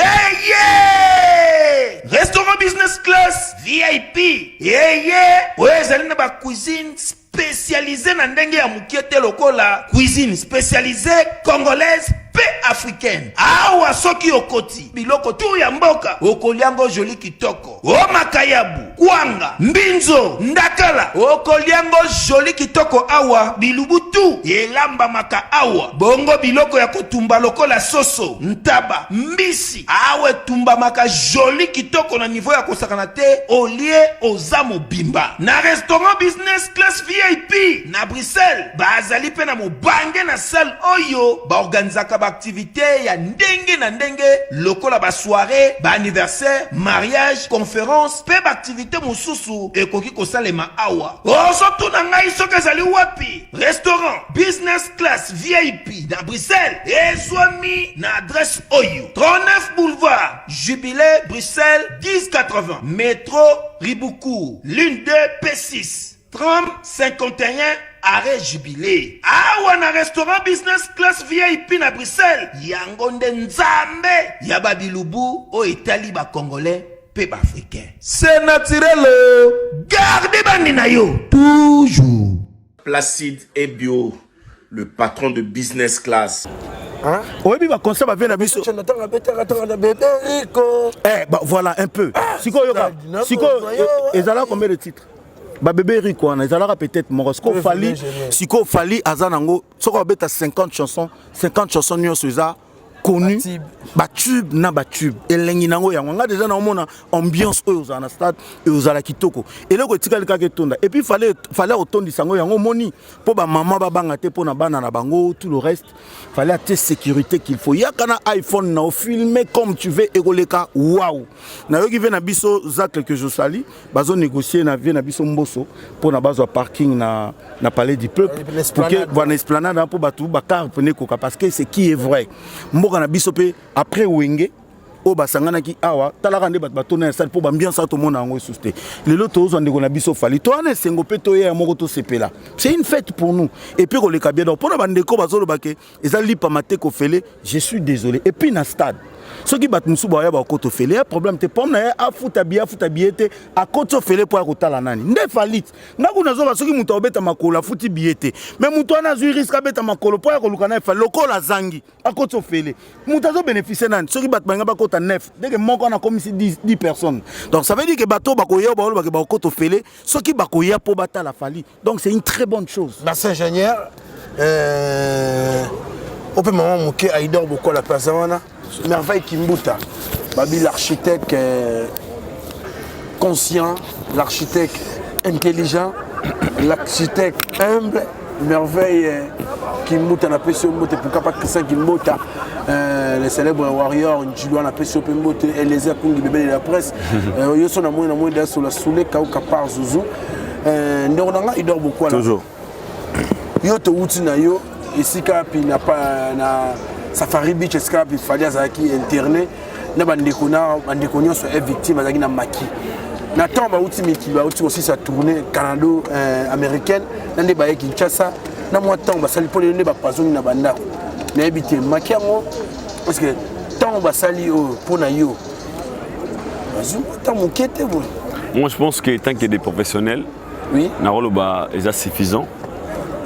restaurant business class VIP ezali na ba cuisine spécialisée na ndenge ya mukiete lokola cuisine spécialisée congolaise pe africaine awa soki okoti biloko tu ya mboka okoliango joli kitoko o makayabu kwanga mbinzo ndakala okoliango joli kitoko awa bilubutu elamba maka awa bongo biloko ya kotumba lokola soso ntaba mbisi awe tumba maka joli kitoko na niveau ya kosakana te olie ozamo bimba na restaurant business class VIP na Bruxelles bazali pe na mobange na salle oyo ba organizaka activité ya ndenge na ndenge lokola ba soirée, ba anniversaire, mariage, conférence, pe ba activité mosusu ekoki kosalema awa. Ozo na ngai soki ezali wapi? Restaurant, business class, VIP na Bruxelles. Ezwami na adresse Oyo. 39 boulevard, Jubilé, Bruxelles, 1080. Métro Riboukou, l'une 2 P6. 30 51 arrêt Jubilé. Awa na restaurant business class VIP na Bruxelles. Yangonde nzambe ya babilubu o Italie ba congolais pe ba africain. C'est naturel. Gardez bandi na yo toujours. Placide et Bio, le patron de business class. Hein? Oui, mais conseil va venir à biso. Eh, bah voilà un peu. Siko yoka. Siko, ezala combien de titres? Bah bébé Rico, ezala peut-être mon Siko Fali Azanango, soko beta 50 chansons nyonso za connu batube na batube elengi nango yango nga déjà na omona ambiance oyo za na stade et aux ala kitoko eloko etikali kaka tonda et puis fallait otondi sango yango moni po ba maman ba banga te po na bana na bango tout le reste fallait atte sécurité qu'il faut yakana iPhone na filmer comme tu veux ekoleka waouh na yo ki vient na biso za quelque chose sali bazo négocier na vient na biso mboso po na bazo parking na palais du peuple pour que voilà esplanade pour batu bakar pene koka parce que c'est qui est vrai na biso pe après wenge o basangana ki awa talaka nde bato na salle pour ambiance to mona ngo susté lelo tozo ndeko na biso fali to ana sengo pe to ya moko to sepela c'est une fête pour nous et puis ko le kabia donc pour bandeko bazolo bake ezali pa mate ko fele je suis désolé et puis na stade ce qui bat musu ba ya ba ko to fele un problème te pom na a futa biete a ko to fele pour ko tala nani nde falit ngaku nazo ba soki muto obeta makolo futi biete mais muto ana zu risque beta makolo pour ko luka na fa lokola zangi a ko to fele muto zo bénéficier nani soki bat banga ba ko ta 9 dès que moko na comme si 10 personnes donc ça veut dire que bato ba ko ya ba ba ko to fele soki ba ko ya po bata la fali donc c'est une très bonne chose Bassin ingénieur on peut maman moké Aïdor beaucoup la personne merveille Kimbuta Babi l'architecte conscient l'architecte intelligent l'architecte humble merveille Kimbuta na peso mbote pourquoi pas Christian Kimbuta le célèbre warrior Njulwa na peso mbote Eliezer Kungi bébé de la presse yo son na moyen sur la soule kauka par Zuzu ndonanga il dort beaucoup là toujours yo to uti na yo ici kapi na pas na Safari Beach escape il fallait azaki internet na bandeko nyonso est victime azaki na maki na temps ba uti mikilo ba uti aussi sa tournée canado américaine na nde ba Kinshasa na moi temps ba sali pour ne ba pazoni na bandako na ebité maki yango parce que temps ba sali pour na yo bazou temps mokete bon. Moi je pense que tant qu'il y a des professionnels oui na rôle ba est suffisant.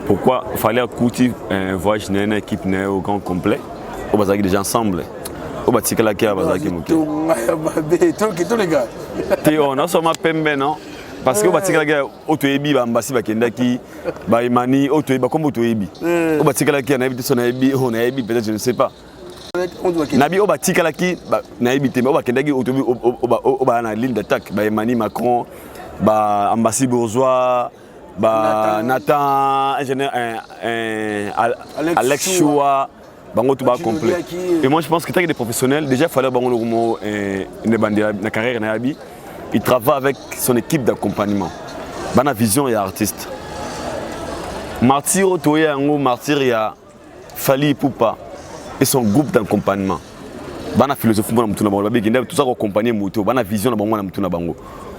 Pourquoi il fallait écouter un voyage d'une équipe au grand complet au bazaki déjà ensemble au batika la kia bazaki moké tout les gars té on a seulement pembe non parce que au batika la kia otoyebi ba mbasi bakendaki ba imani otoyeba comme otoyebi au batika la kia na ebi son ebi on a ebi peut-être je ne sais pas nabi au batika la kia na ebi te au bakendaki otoyebi au ba na ligne d'attaque ba imani Macron ba ambassadeur bourgeois bah Nathan ingénieur Alex Choua bango tout bas complet et moi je pense que tant que des professionnels déjà il fallait bango une bande na carrière na yabi il travaille avec son équipe d'accompagnement bana vision et artiste Martyr Otoya ngo Martyr ya Fali Poupa et son groupe d'accompagnement bana philosophie na mutuna bango babi tout ça accompagner moto bana vision na bango na mutuna bango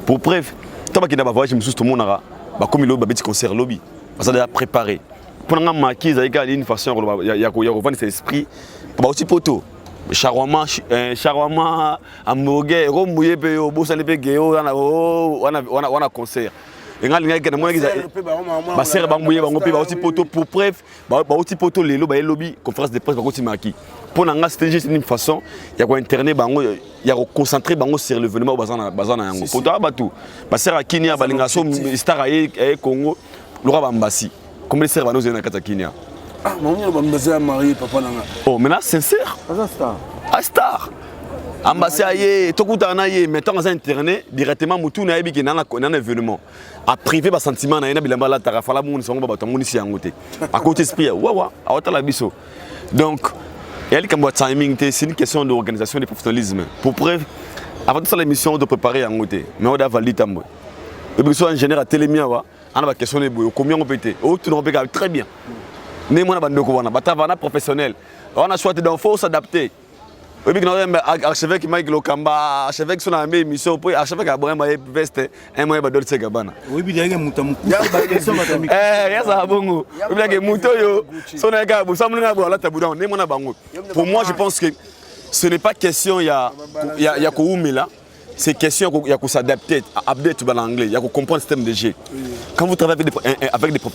pour preuve taba kinda ba voyage mususu to monara bah comme il a petit concert lobby parce que déjà préparé pour nga marqué ça y a une façon ya revendre ses esprits bah aussi poto charwama hamburger romouye pe au bossa le pe geo wana concert et nga linga kana mwana ba serre ba mouye ba ngopi ba aussi poto pour preuve ba aussi poto lelo ba lobby conférence de presse ba aussi marqué pour nga c'était juste une façon ya ko internet bango ya ko concentrer bango sur l'événement au bazana yango poto abatu ba serre akini ya balinga so star aye Congo lora bambasi comme les serre banoze na kata Kenya ah mon bambasi a marié papa nanga oh maintenant sincère star a star ambassi aye tokuta na ye mettons dans internet directement mutu na yebi ki na événement a privé ba sentiment na yena bilamba la tarafa la moun songo ba tamuni si yangote à côté esprit wawa awata la biso donc Et elle, comme timing, c'est une question d'organisation et de professionnalisme. Pour preuve, avant de faire l'émission, on doit préparer un côté. Mais on doit valider tambour. Et puis, soit ingénieur à Télémia, on a la question de combien on peut être. Oh, tu n'en peux pas très bien. Nous, on a un professionnel. On a choisi d'en faut s'adapter. Et puis, archevêque Mike Lokamba, archevêque son ami émission, puis archevêque a besoin de veste, un moyen de donner gabana. Oui, il y a un mouton. Il y a ça, bon. Il y a un mouton, son gars, vous savez, pour moi, je pense que ce n'est pas question, il y a là. C'est question, il y a qu'on s'adapter, update en anglais, il y a qu'on comprendre le système de jeu. Quand vous travaillez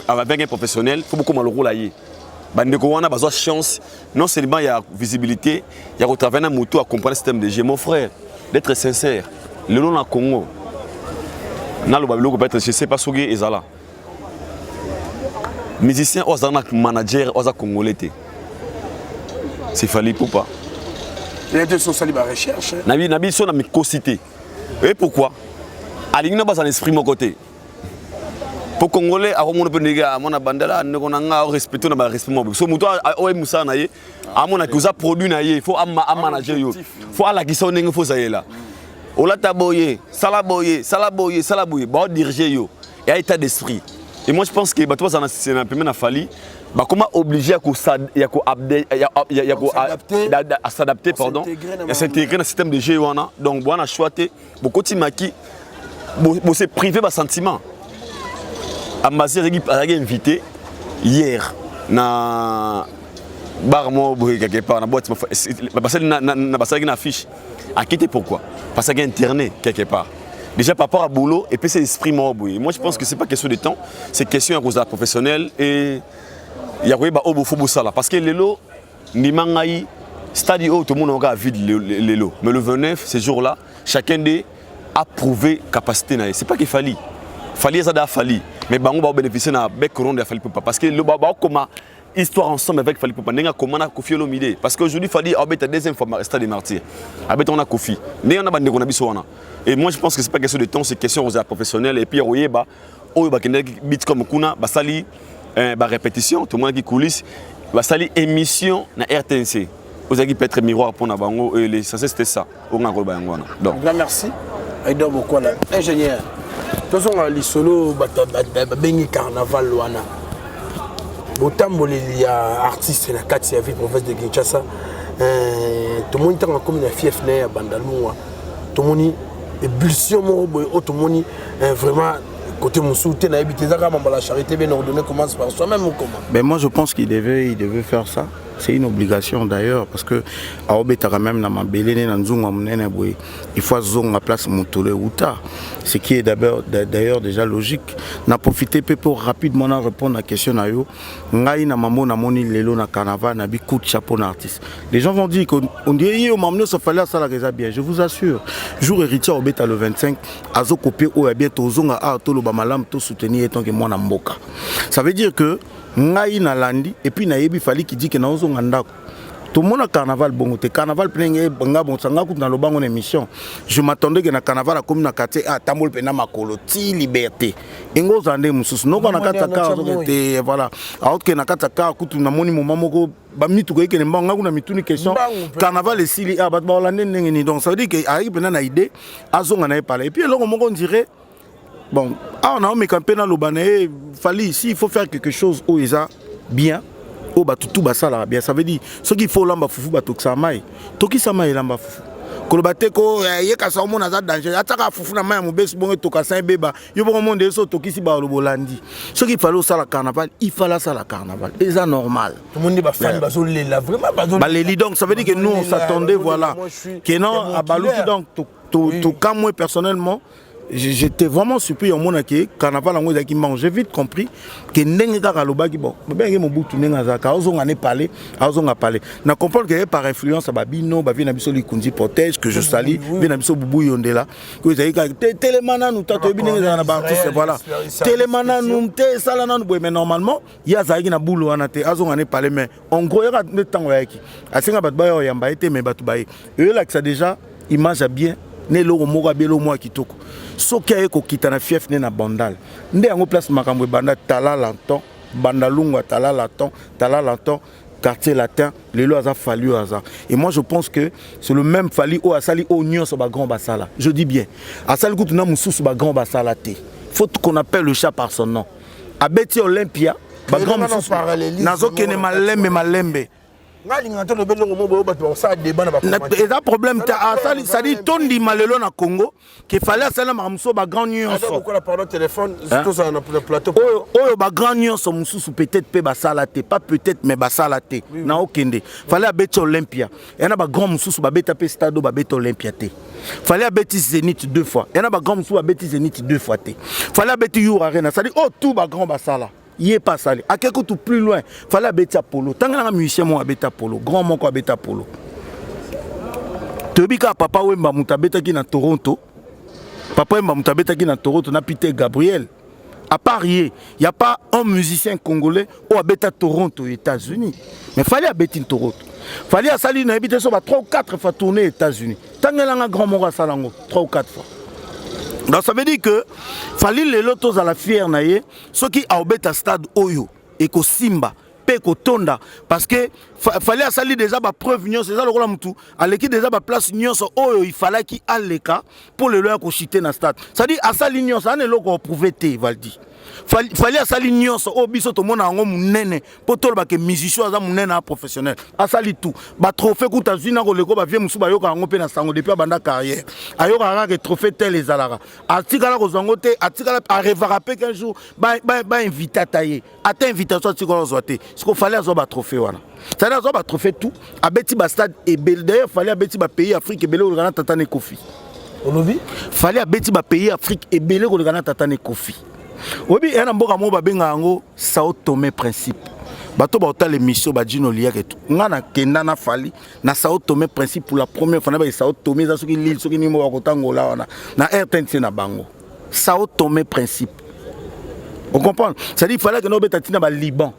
avec un professionnel, il faut beaucoup mal le rôle. On a besoin de chance, non seulement il y a visibilité, il y a qu'on travaille dans moto à comprendre le système de jeu. Mon frère, d'être sincère, le long dans le Congo, je ne sais pas si c'est là. Musicien, manager, congolais. C'est fallu pour pas. Il y a des sociaux à recherche. Nabi sont dans mes co-cités. Et pourquoi? Aligné dans un esprit mon côté. Pour Congolais, à mon pénéga, à mon bandela, nous avons respecté notre respect. So muto a Moussa naie, à mon accusa produit naie, il faut un manager yo. Faut à la qui sont n'engue faut ça là. Ola taboye, salaboye, bon diriger yo. Et à état d'esprit. Et moi je pense que bateau ça c'est un peu na fali. Bah comment obliger à s'adapter pardon, à s'intégrer dans le système de jeu donc on a choisi beaucoup de maki, c'est privé de sentiment. Ambassadeur a invité hier na bar mo quelque part na boîte parce que na affiche à quitter pourquoi parce qu'il y a internet quelque part. Déjà par rapport à boulot et puis c'est l'esprit moi je pense que c'est pas question de temps, c'est question à cause de la professionnelle et il y a quoi au faut ça parce que les lots ni mangaï stade où tout le monde aura vide les lots mais le 29 ces jours-là chacun des a prouvé capacité na c'est pas qu'il fallait ça da fallait mais bango va bénéficier na bec rond de fallait pas parce que le baba comment histoire ensemble avec fallait pas n'enga comment na Kofi Olomide parce que aujourd'hui fallait abeta deuxième fois stade des martyrs abeta on a Kofi n'enga na bande qu'on a biso wana et moi je pense que c'est pas question de temps c'est question aux professionnels et puis oyeba kende bit comme kuna basali répétition, tout le monde qui coulisse, va salir émission na RTNC. Vous avez peut être miroir pour Nabango et les c'était ça. Donc, merci. Aïda beaucoup là. Ingénieur. Tous on les solo bengi carnaval wana. Botambo il y a artiste na kati ya ville province de Kinshasa. Tout le monde est comme une fief na bandalou. Tout le monde ébullition mo boy tout le monde vraiment côté Moussou, tu as habité la charité bien ordonnée commence par soi-même ou comment? Ben moi je pense qu'il devait faire ça. C'est une obligation d'ailleurs parce que à Obeta quand même dans ma belene dans Zunga munene boy, il faut zonga place Moutole Outa. Ce qui est d'ailleurs déjà logique. N'a profité pour rapidement répondre à la question na yo. Ngai na mamo na moni lelo na carnaval na bi coup de chapeau d'artiste. Les gens vont dire qu'on dirait au mamno ça fallait ça la résa bien. Je vous assure. Jour héritier Obeta le 25 azo copier au bientôt zonga a to lo ba malam to soutenir tant que moi na mboka. Ça veut dire que ngai na landi et puis na yebi fali qui dit que na ozonga ndako tout le monde a carnaval bon carnaval plein banga bon sanga ku na lobango na émission je m'attendais que na carnaval a comme na quartier a tamol pena makolo ti liberté ngo zande mususu no na kataka te voilà alors que na kataka ku na moni moment moko ba mitu ko ekene mbanga ku na mituni question carnaval esili a ba hollandais ngeni donc ça veut dire que a pena na idée azonga na parler et puis là on dirait bon, on a mis campé dans le fallait ici, il faut faire quelque chose où ils ont bien, où tout bas ça bien. Ça veut dire ce qu'il faut là, foufou batou que ça maille, tout qui ça maille là bas foufou. Kolobate ko yeka sa omona za danger, ataka foufou na maille mon bes bon to ka sa beba, yo bon monde so to qui si ba lobolandi. Ce qu'il fallait ça la carnaval, il fallait ça la carnaval. Et ça normal. Tout le monde dit ba fan ba zolé là vraiment ba zolé. Ba les donc ça veut dire que nous on s'attendait voilà. Que non à Balouki donc tout quand moi personnellement j'étais vraiment surpris au monde qui carnaval en qui mange j'ai vite compris que nenga kaloba qui bon ben mon bout nenga zaka ozonga ne parler ozonga parler na comprendre que par influence ba bino ba vina biso likunzi protège que je salue vina biso bubu yondela que zai ka télémana nous tato binenga na ba artiste voilà télémana nous té sala na nous mais normalement il y a zaki na boulot wana te ozonga ne parler mais en gros il y a le temps yaki asinga bat ba yo yamba été mais batu baye et là que ça déjà image bien ne lo moka belo moi kitoko soki ayeko kita na fief ne na bandal nde yango place makambo banda tala lanton bandalungwa tala lanton quartier latin, les lois a fallu hasard. Et moi je pense que c'est le même fallu au asali au nion sur grand basala. Je dis bien. Asali koutuna moussou sur grand basala té. Faut qu'on appelle le chat par son nom. Abeti Olympia, grand moussou. Nazo kene malembe. Et un problème, ça dit tondi malelo na Congo qu'il fallait ça mamso ba grand nuance. Oh ba grand nuance mususu peut-être pe ba salate, pas peut-être mais ba salate. Na okende. Fallait abeti Olympia. Et na ba grand mususu ba beta pe stade ba beta Olympia té. Fallait abeti Zénith 2 fois. Et na ba grand mususu ba beti Zénith 2 fois té. Fallait abeti Your Arena. Ça dit oh tout ba grand ba sala. Il n'est pas salé. À quelque chose plus loin, il fallait habiter à Polo. Tant que les musiciens ont habité à Polo, grand monde habite à Polo. Tu dis que papa Wemba Moutabeta qui est à Toronto, papa Wemba Moutabeta qui est à Toronto, n'a Peter Gabriel. À Paris, il n'y a pas un musicien congolais qui habite à Toronto, aux États-Unis. Mais il fallait habiter à Toronto. Il fallait habiter à 3 ou 4 fois tourner aux États-Unis. Tant que les grand monde a 3 ou 4 fois. Donc ça veut dire que fallait les lotos à la fière naie ceux qui a obéta stade oyo et ko simba pe ko tonda parce que fallait salir déjà ba preuve nion c'est ça le rôle mutu à l'équipe déjà ba place nion so oyo il fallait qui aleka pour le leur ko chiter na stade ça dit à salir nion ça ne lo ko prouver té valdi fallait salir nion so o biso to mona ngo munene pour to ba que musicien za munene professionnel à salir tout ba trophée ko tazina ko leko ba vie musu ba yoka ngo pe na sango depuis banda carrière ayoka ka trophée tel les alara atikala ko zango te atikala a revarapé qu'un jour ba invité tailler ata invitation tikolo zoté ce qu'il fallait azo ba trophée wana ça n'a pas trophée tout à beti ba stade et d'ailleurs fallait à beti ba pays Afrique et belé au Ghana tatane Kofi fallait à beti ba pays Afrique et belé au Ghana tatane Kofi obi ena mboka mo ba benga ngo Sao Tomé principe bato ba ota l'émission ba Dino Liak et tout ngana kenda na fali na Sao Tomé principe pour la première fois na ba Sao Tomé za soki Lille soki nimo ba kotangola wana na RTNC na bango Sao Tomé principe on comprend ça dit il fallait que no betatina ba Liban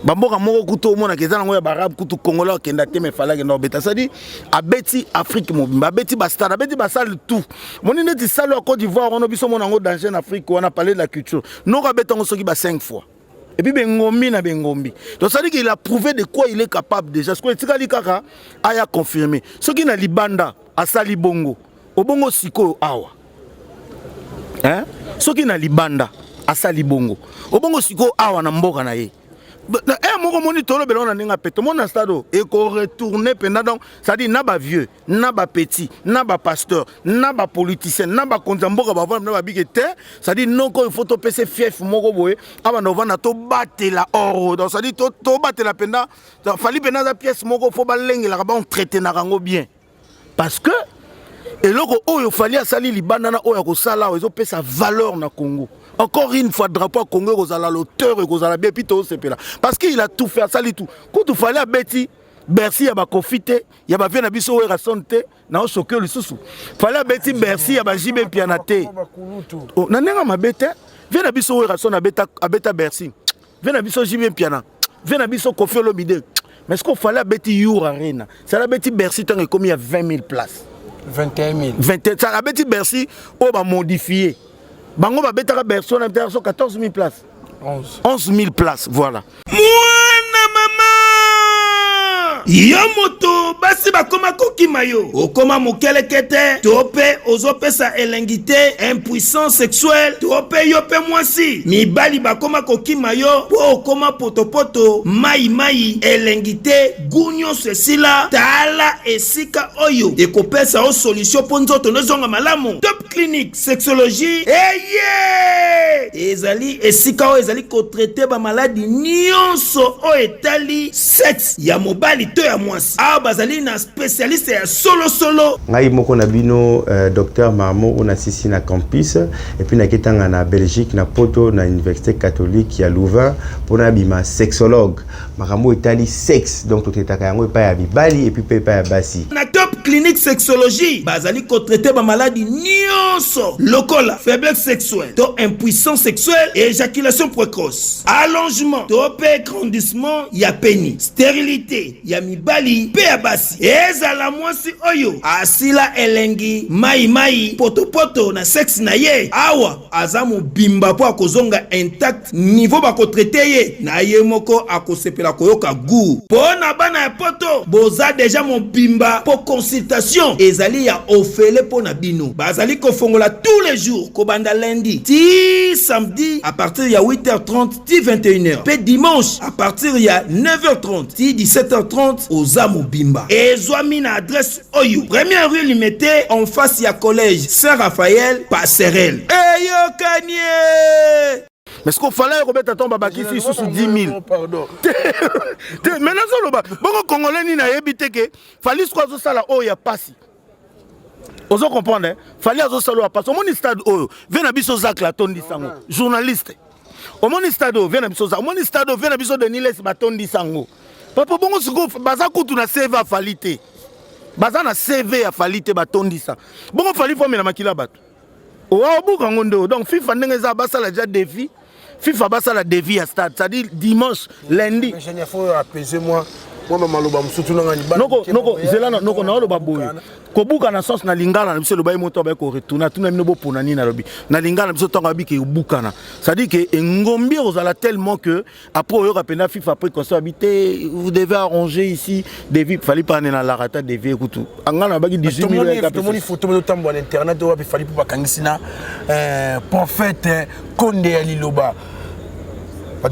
bamboka moko kuto mona kezana ngo ya barabe kutu congolais kenda te me fallait que no beta ça dit abeti Afrique mobimba abeti ba stade abeti ba salle tout moni neti salle Côte d'Ivoire on biso mona ngo danger en Afrique on a parlé de la culture no ka beta ngo soki ba 5 fois et puis bengombi na bengombi donc ça dit qu'il a prouvé de quoi il est capable déjà ce que tikali kaka aya confirmé soki na libanda asali bongo obongo siko awa hein soki na libanda asali bongo obongo siko awa na mboka na ye moko moni tolo belona ninga peto mon stado et ko retourner pendant donc ça dit na ba vieux na ba petit na ba pasteur na ba politicien na ba konzamboka ba na ba bigete ça dit non ko il faut to pese fief moko boye aba no vana to batela oro donc ça dit to batela pendant fali pendant la pièce moko faut ba lengela ba on traiter na rango bien parce que et loko oyo fali asali libanda na oyo ko sala oyo pesa valeur na Congo. Encore une fois, drapeau Congo, vous allez l'auteur et vous allez bien pito là. Parce qu'il a tout fait, ça lit tout. Quand il fallait à Betty, Bercy, il y a profité, il y a bien abisso et rassonté, n'a choqué le sous. Fallait à Betty, Bercy, il y a Jimé Pianaté. Oh, n'a ma bête, viens abisso et rasson à Beta Bercy. Viens abisso Jimé Piana. Viens abisso Kofi Olomide. Mais ce qu'il fallait à Betty Your Arena, c'est la Betty Bercy, tant que comme il y a 20 000 places. 21 000. 21 000. Ça la Betty Bercy, on va modifier. Bango va betara berso na 14 000 places. 11 000 places, voilà. Mwana mama! Yomoto basi bakoma kokima yo. Okoma mukele kete, tope ozopesa elengite, impuissance sexuelle, tope yope mwasi. Mibali bakoma kokima yo, po okoma potopoto, mai elengite, gunyo sesila, tala esika oyo. Ekopesa o solution po nzoto nozonga malamu. Top clinique sexologie. Ezali esika o ezali ko traiter ba maladie nyonso o etali sexe ya mobali to ya mwasi. A bazali na spécialiste ya solo. Ngai moko na bino docteur Marmo on assisi na campus et puis na ketanga na Belgique na poto na université catholique ya Louvain pour na bima sexologue. Makambo etali sexe donc to tetaka yango pa ya bibali et puis pa ya basi. Na top clinique sexologie bazali ko traiter ba maladie nyonso lokola faiblesse sexuelle to impuissance sexuelle et éjaculation précoce, allongement to pe grandissement ya pénis, stérilité ya mibali pe ya basi ezala mwasi oyo asila elengi mai poto na sexe na ye awa azamu bimba po akozonga intact niveau bako traiter ye na ye moko akosepela koyoka goût pona bana ya poto boza déjà mon bimba pour consultation ezali ya ofele pona bino bazali kofongola tous les jours kobanda lundi ti samedi à partir ya 8h30 ti 21h pe dimanche à partir ya 9h30 ti 17h30 ozamu bimba ezwami na adresse oyo première rue Limité en face ya collège Saint-Raphaël Passerelle eyo kanye. Mais ce qu'il fallait remettre à ton babaki ici sous 10 000. Pardon. Maintenant, bon Congolais ni na yebite ke fallait quoi ça là oh ya passi. Vous comprenez? Fallait azo salo passe. Au mon stade oh vient na biso Zak la tondi sango. Journaliste. Au mon stade oh vient na biso Zak. Au mon stade oh vient na biso Deniles batondi sango. Papa bongo siko baza kutu na CV a falite. Baza na CV a falite batondi sa. Bongo fallait former na makila bato. Oh buka ngondo. Donc FIFA ndengeza basa la déjà défi. FIFA basa la dévi à stade, c'est-à-dire dimanche, lundi. Il faut apaiser moi. Moi maloba msutu na ngani bana. Noko zela noko na loba boyo. Kobuka na sens na lingala na biso loba moto ba ko retourner tuna mino bo pona ni na lobi. Na lingala biso tonga bi ke bukana. C'est-à-dire que ngombi ozala tellement que après oyo kapena FIFA après qu'on soit habité, vous devez arranger ici des vies, fallait pas na la rata des vies kutu. Angana ba 18 000 tout le monde photo de tambo à internet oyo fallait pas kangisina prophète Condé Ali Loba. Mais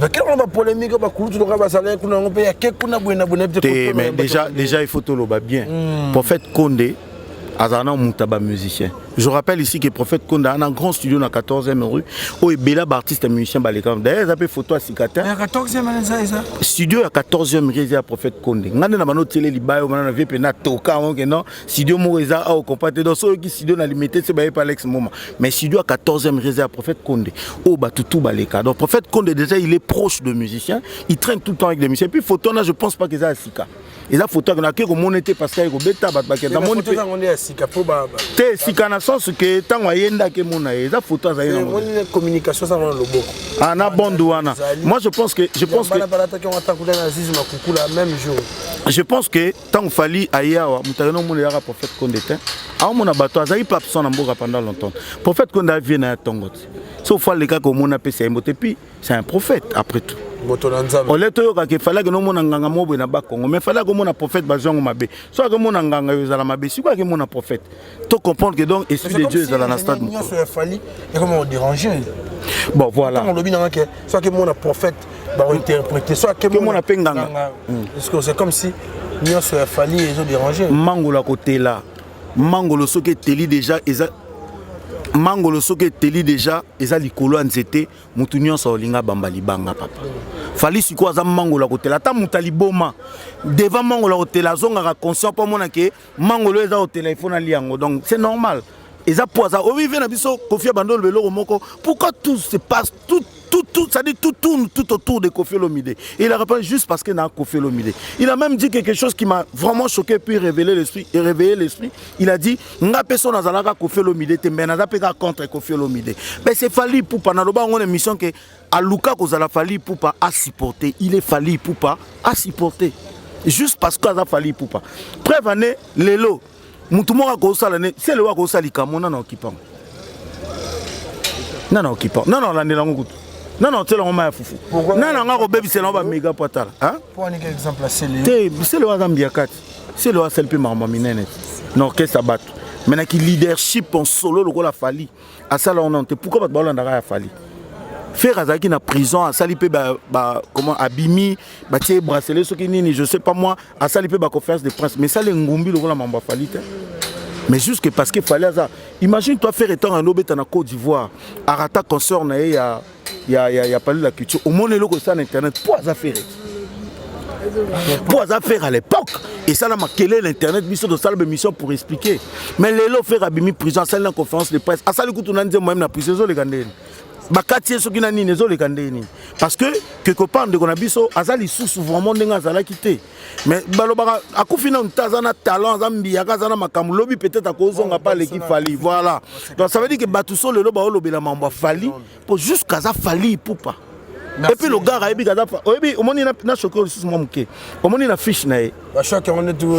déjà il faut tout le bien. Prophète Condé Azana Moutaba musicien. Je rappelle ici que Prophète Condé a un grand studio dans la 14e rue où il y a artiste et musicien. D'ailleurs, il a fait photo à Sikata. La 14e rue studio à 14e rue de Prophète Condé. On a un télé libayo, on a vu pena toka non studio Moreza a au compaté dans ce qui studio na limité c'est pas Alex moment. Mais studio à 14e rue de Prophète Condé. Oh bah tout baleka. Donc Prophète Condé déjà il est proche de musiciens, il traîne tout le temps avec des musiciens. Puis photo là je pense pas qu'ils a Sika. Et la photo qu'on a que monité parce qu'il y a bêta bat baké dans mon te Sika na sens que tant wayenda ke mona et la photo ça y est communication ça dans le boko. Ana bondouana. Moi je pense que je pense que tant fallait ayawa mutano mon yara Prophète Condé a mon abato azali pas son amboka pendant longtemps. Prophète Condé vient na tongot. Sauf fois les gars comme on appelle ça puis c'est un prophète après tout. On l'a dit qu'il fallait que nous monanganga mobo na bakongo mais fallait que mon prophète bazongo mabe soit que mon nganga yozala mabe si quoi que mon prophète to comprendre que donc esprit de Dieu est dans la stade mon fallait et comment on déranger bon voilà on lobby que soit que mon prophète va interpréter soit que mon penganga parce que c'est comme si nous se fallait et ont dérangé mangola côté là mangolo soke teli déjà mangolo soke teli déjà eza likolo anzete mutu nyonso olinga bambali banga papa fali siko za mangolo kotela ta mutali boma devant mangolo kotela zonga conscient pour mona ke mangolo eza hotela ifona liango donc c'est normal eza poza o vivre na biso Koffi Bandolo beloko moko pourquoi tout se passe tout ça dit tout tourne tout autour de Koffi Olomide. Et il a répondu juste parce qu'il a Koffi Olomide. Il a même dit quelque chose qui m'a vraiment choqué puis réveillé l'esprit. Il a dit nga personne azalaka Koffi Olomide te mais naza peka contre Koffi Olomide. Mais c'est fallu pour pas na loba on une mission que aluka kozala fallu pour pas à supporter. Il est fallu pour pas à supporter. Juste parce que ça fallu pour pas. Preuve année lelo mutu moko ko sala ne c'est le wa ko salika mona na occupant. Non occupant. Non la nelango kutu. Non, tu l'as remis foufou. Non, on bébé c'est là méga potal. Hein? Pour un exemple, c'est le Wazambiakat. C'est le Waselpi Marmaminene. Non, qu'est-ce que ça bat? Maintenant, qui leadership en solo, le rôle a fallu. À ça, là, on a. Pourquoi pas de a fallu? Faire Azaki na prison, à Salipé, comment, Abimi, Batie, bracelet, ce qui n'est, je sais pas moi, à Salipé, conférence de presse. Mais ça, les Ngumbi, le rôle a mamba fallu. Mais juste que parce qu'il fallait ça. Imagine-toi faire étant un obé en Côte d'Ivoire. Arata consort, il y a pas de la culture. Au monde, il y a Internet. Pour affaire. Pour affaire à l'époque. Et ça, m'a quelle l'Internet, mission de salle de mission pour expliquer. Mais les lots faire Abimi prison, salle de conférence de presse. À ça, le coup, on a dit moi-même la prison, les gars. bakati soki na nini ezoleka ndeni parce que quelque part ndeko na biso azali sous vraiment ndenge azalaki te mais balobaka akufi na ntaza na talent aza mbiyaka aza na makambo lobi peut-être akozonga pa leki fali voilà donc ça veut dire que bato so lelo baolobela mambo fali pour juste kaza fali pupa. Et puis le gars a dit que au moins il a choqué aussi moi muké. Au moins il a fiche nae. Ba choqué on est tout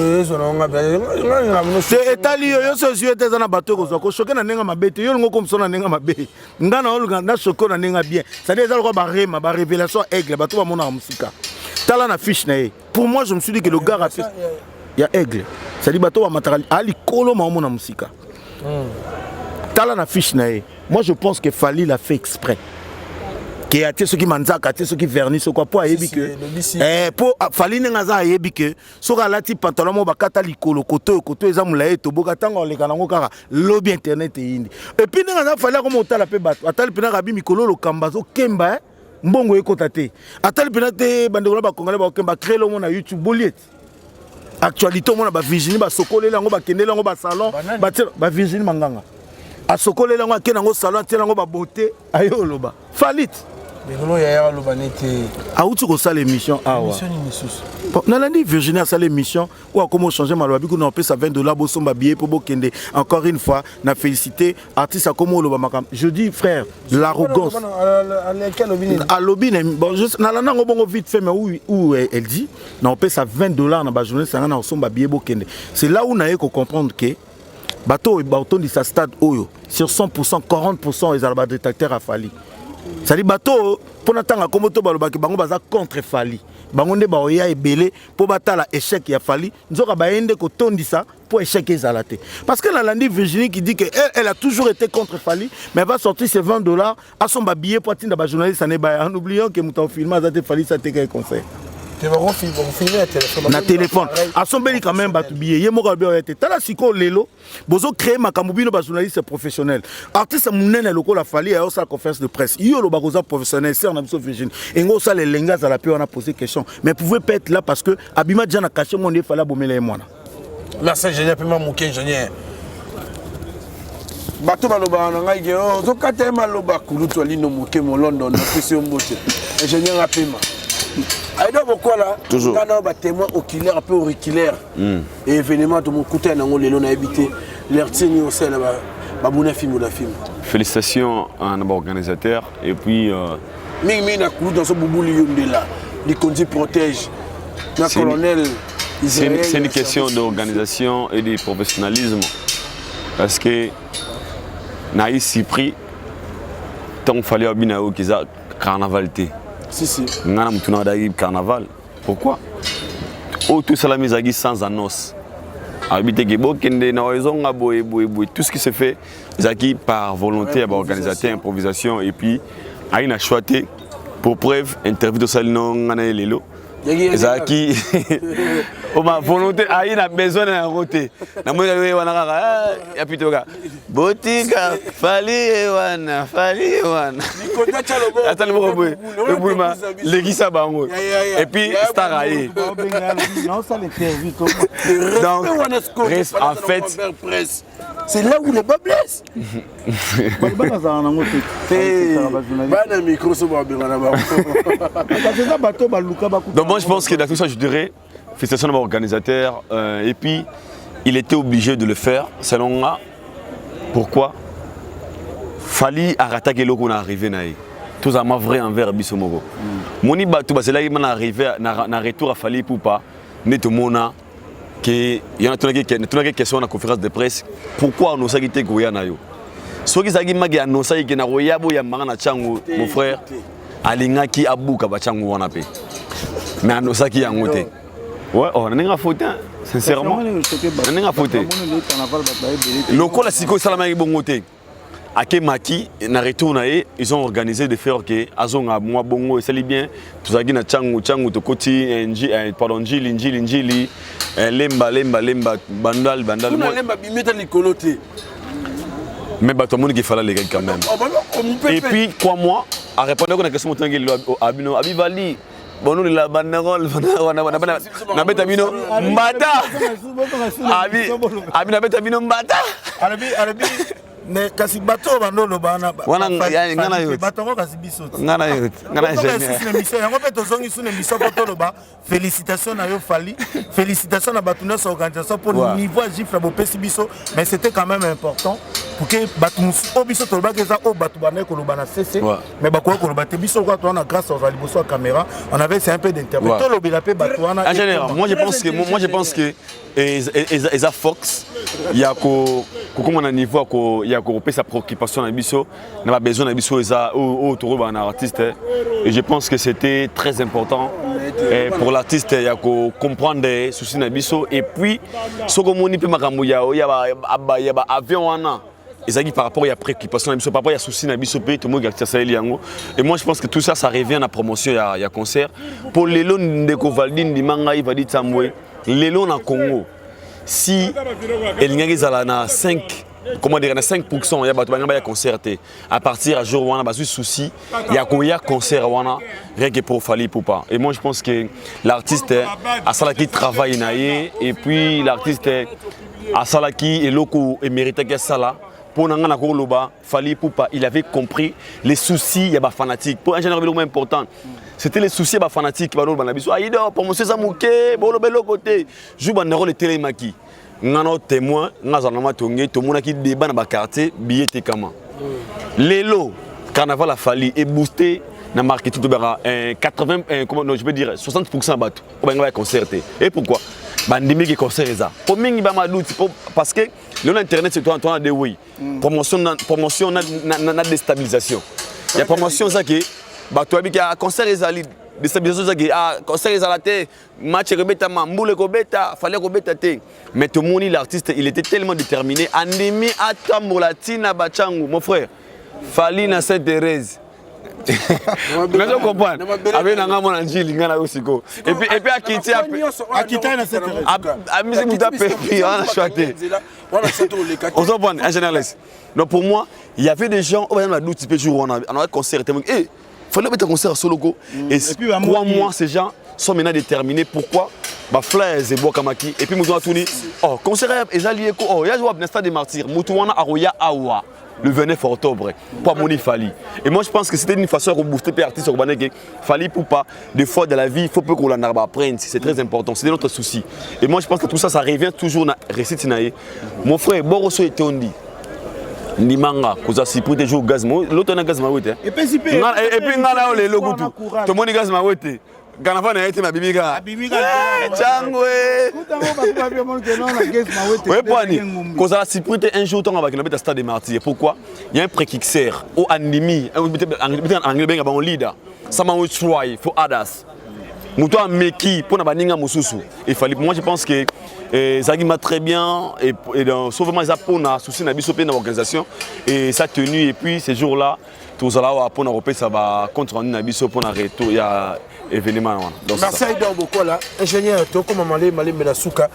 c'est étali yo so yeux tes na bateau ko choqué na nenga mabete yo ngo comme ça na nenga mabe. Ngana oluga na choqué na nenga bien. Ça dit ça ko ba rema ba révélation aigle bateau ba mona musika. Tala na fiche nae. Pour moi je me suis dit que le gars a fait il y a aigle. Ça dit bateau ba matériel ali kolo ma mona musika. Tala na fiche nae. Moi je pense que Fali l'a fait exprès. Qui a été ceux qui manzaka, ceux qui vernissent quoi pour ayebi que pour Fali nengaza ayebi que soka lati pantalon mo bakata likolo koto eza mulaye to boka tanga le kanango kaka lobby internet indi et puis nengaza Fali comme otala pe bato atali pena rabi mikolo lo kambazo kemba mbongo ekota te atali pena te bandeko ba kongala ba kemba créer le monde na YouTube boliet actualité mo na ba Virginie ba sokolela ngo ba kendela ngo ba salon ba Virginie manganga a sokolela ngo akenango salon tela ngo ba beauté ayo loba Falit. Aouti ko sala émission awa. Nalandi Virginie a sala émission ou a comment changer malobi ko na pesa $20 bo somba billet pour bokende. Encore une fois, na félicité artiste a comment loba makam. Je dis frère, l'arrogance. À lobby bon juste nalanda ngo bongo vite fait mais où elle dit na pesa $20 na ba journée ça na somba billet bokende. C'est là où na yeko comprendre que bateau di sa stade oyo sur 100% 40% les alba détecteurs a Fali. Ça dit bateau pour n'attendre comme to balobaki bango baza contre Fali. Bango nde baoya ebele pour batala échec ya Fali. Nzoka baende ko tondisa pour échec ezalate. Parce que la Landi Virginie qui dit que elle a toujours été contre Fali mais elle va sortir ses $20 à son billet pour atteindre ba journaliste en oubliant que muta film azate Fali ça te quel conseil. Na téléphone a son beli quand même batu billet yemoka bien été tala siko lelo bozo créer makamubino ba journaliste professionnel artiste munene loko la Fali a sa conférence de presse yo lo bakoza professionnel c'est on a besoin Virginie et ngo ça les lengas à la paix on a posé question mais pouvez pas être là parce que Abima déjà na caché mon il fallait bomela mwana merci ingénieur paiement mouké ingénieur bato baloba na ngai ke zo kata maloba kuluto lino mouké mo London na pesi mbote ingénieur a paiement. Aïda Bokola, on a un témoin oculaire, un peu auriculaire. Et événement de mon côté, on a habité. L'Ertini aussi, on film. Félicitations à un organisateur. Et puis. Dans ce boubou, les conduits protègent. C'est une question d'organisation et de professionnalisme. Parce que, Naïs Cypri, tant qu'il fallait qu'il y ait un carnavalité. Si. Ngana mutuna dagi carnaval. Pourquoi? Tout ça la mise à sans annonce. Habité que bokende na horizon boy tout ce qui se fait zaki par volonté par organisateur improvisation et puis a une choisi pour preuve interview de salino ngana lelo. Zaki on ma volonté a une besoin d'un côté. Na moi wana kaka ya pitoka. Botika Fali wana. Attends le boy. Le boulma legisa bango. Et puis star aïe. Donc en fait c'est là où les bas blessent. Donc moi je pense que dans ça je dirais félicitations à l'organisateur et puis il était obligé de le faire selon moi. Pourquoi? Fali arrêter que l'on arrivé naï. Tout ça m'a vrai envers Bissomogo. Moni batou c'est là il m'a arrivé na retour à Fali pour pas net mona que il y a une question à la conférence de presse pourquoi on a quitté Goya nayo. Ceux qui s'agit magi annoncer que na Goya boya mangana changu mon frère alingaki abuka ba changu wana pe. Mais annoncer qui a ngoté. Ouais, on a faute sincèrement. On a faute. Le col a siko salama bongoté. Ake Maki na retour naé, ils ont organisé de faire que azonga moi bongo et c'est bien tout ça qui na changu to koti pardon njili lemba bandal moi lemba bimeta likoloté. Mais bah tout le monde qui fallait les gars quand même. Et puis quoi moi à répondre à la question tangeli abino abivali bono la banderole na beta bino mbata abi na beta bino mbata mais kasi bato bandolo bana wana ngana yote bato ngo kasi biso ngana yote ngana ingénieur mission yango pe tozongi sous émission poto ba félicitations na yo Fally félicitations na bato nyonso organisation pour niveau gifle bo pesi biso mais c'était quand même important pour que bato o biso to ba keza o bato bana ko lobana cc mais ba ko lobana te biso ko to na grâce aux aliboso à caméra on avait c'est un peu d'interprète to lobela pe bato wana en général moi je pense que eza Fox ya ko comment on a niveau ko ya ko sa préoccupation na biso na ba besoin na biso eza autour d'un artiste et je pense que c'était très important pour l'artiste ya ko comprendre les soucis na biso et puis soko moni pe makambo ya ba avion wana ezaki par rapport à la préoccupation na biso par rapport à soucis na biso pe tout le monde garde ça yango et moi je pense que tout ça revient à la promotion ya concert pour lelo ndeko Valdine Ndimanga il va dire Tambwe lelo na Congo si elingaki zala na 5 comment dire na 5% ya bato bangaba ya concerté à partir à jour wana bazui souci ya ko ya concert wana rien que pour Fally Ipupa et moi je pense que l'artiste a salaki travail naie et puis l'artiste a salaki eloko et mérite que ça pour nangana ko loba Fally Ipupa il avait compris les soucis ya ba fanatique pour un général important. C'était les soucis des fanatiques qui ont dit « pour monsieur Zamouké, bon le côté, je vais le télémaki. Nous avons témoin, nous avons tonné, tout le monde qui débat dans le quartier, billet et comment. L'élo, carnaval a fallu et boosté, n'a marqué tout de 80, comment je peux dire 60% bateau. On va concerter. Et pourquoi? Bandimi qui concert ça. Pour moi, il parce que l'internet c'est toi de oui. Promotion na déstabilisation. Il y a promotion ça qui bato abika concert ezali déstabilisation zaki concert ezalate match rebeta mamboule ko beta fallait ko beta te mais tout le monde l'artiste il était tellement déterminé andimi atambola tina bachangu mon frère Fally na Sainte-Thérèse Vous comprenez? Avec un gamin en Gilles, il y a aussi go. Et puis à quitter na Sainte-Thérèse. À musique vous tapez, on a choisi. On s'en prend un journaliste. Donc pour moi, il y avait des gens, on a d'autres types de jours, on a concert. Eh, fallait mettre un concert solo go. Et crois-moi, ces gens sont maintenant déterminés. Pourquoi? Bah Flaise et Bokamaki. Et puis nous avons tourné. Oh, concert ezali ko. Oh, il y a joué à Stade des Martyrs. Mutuana Aroya Awa. Le 29 octobre, pour Moni Fally. Et moi je pense que c'était une façon de booster les artistes urbains. Fally Ipupa, des fois dans la vie, il faut peu qu'on l'en apprenne. C'est très important, c'est notre souci. Et moi je pense que tout ça, ça revient toujours à la récite. Mon frère, Boroso et Tondi. Ndimanga, Kouza Sipri, des jours gaz, l'autre a gaz maouette. Et puis, il y a le logo tout. Tout le monde est gaz maouette. Ganava na été ma bibiga. Changwe. Oui, Poani. Cause la Cyprite un jour on va avec le Stade des Martyrs. Pourquoi? Il y a un préquixer au animi, anglais ben un leader. Ça m'a try for others. Mouto a meki pour na baninga mususu. Il fallait moi je pense que Zagi m'a très bien et dans sauvement ça pour na souci na biso pe na organisation et ça tenu et puis ces jours-là tous là pour na repé ça va contre en na biso pour na retour il y a événement. Merci à Idor Bokola, ingénieur, tu comme Malé Menasuka.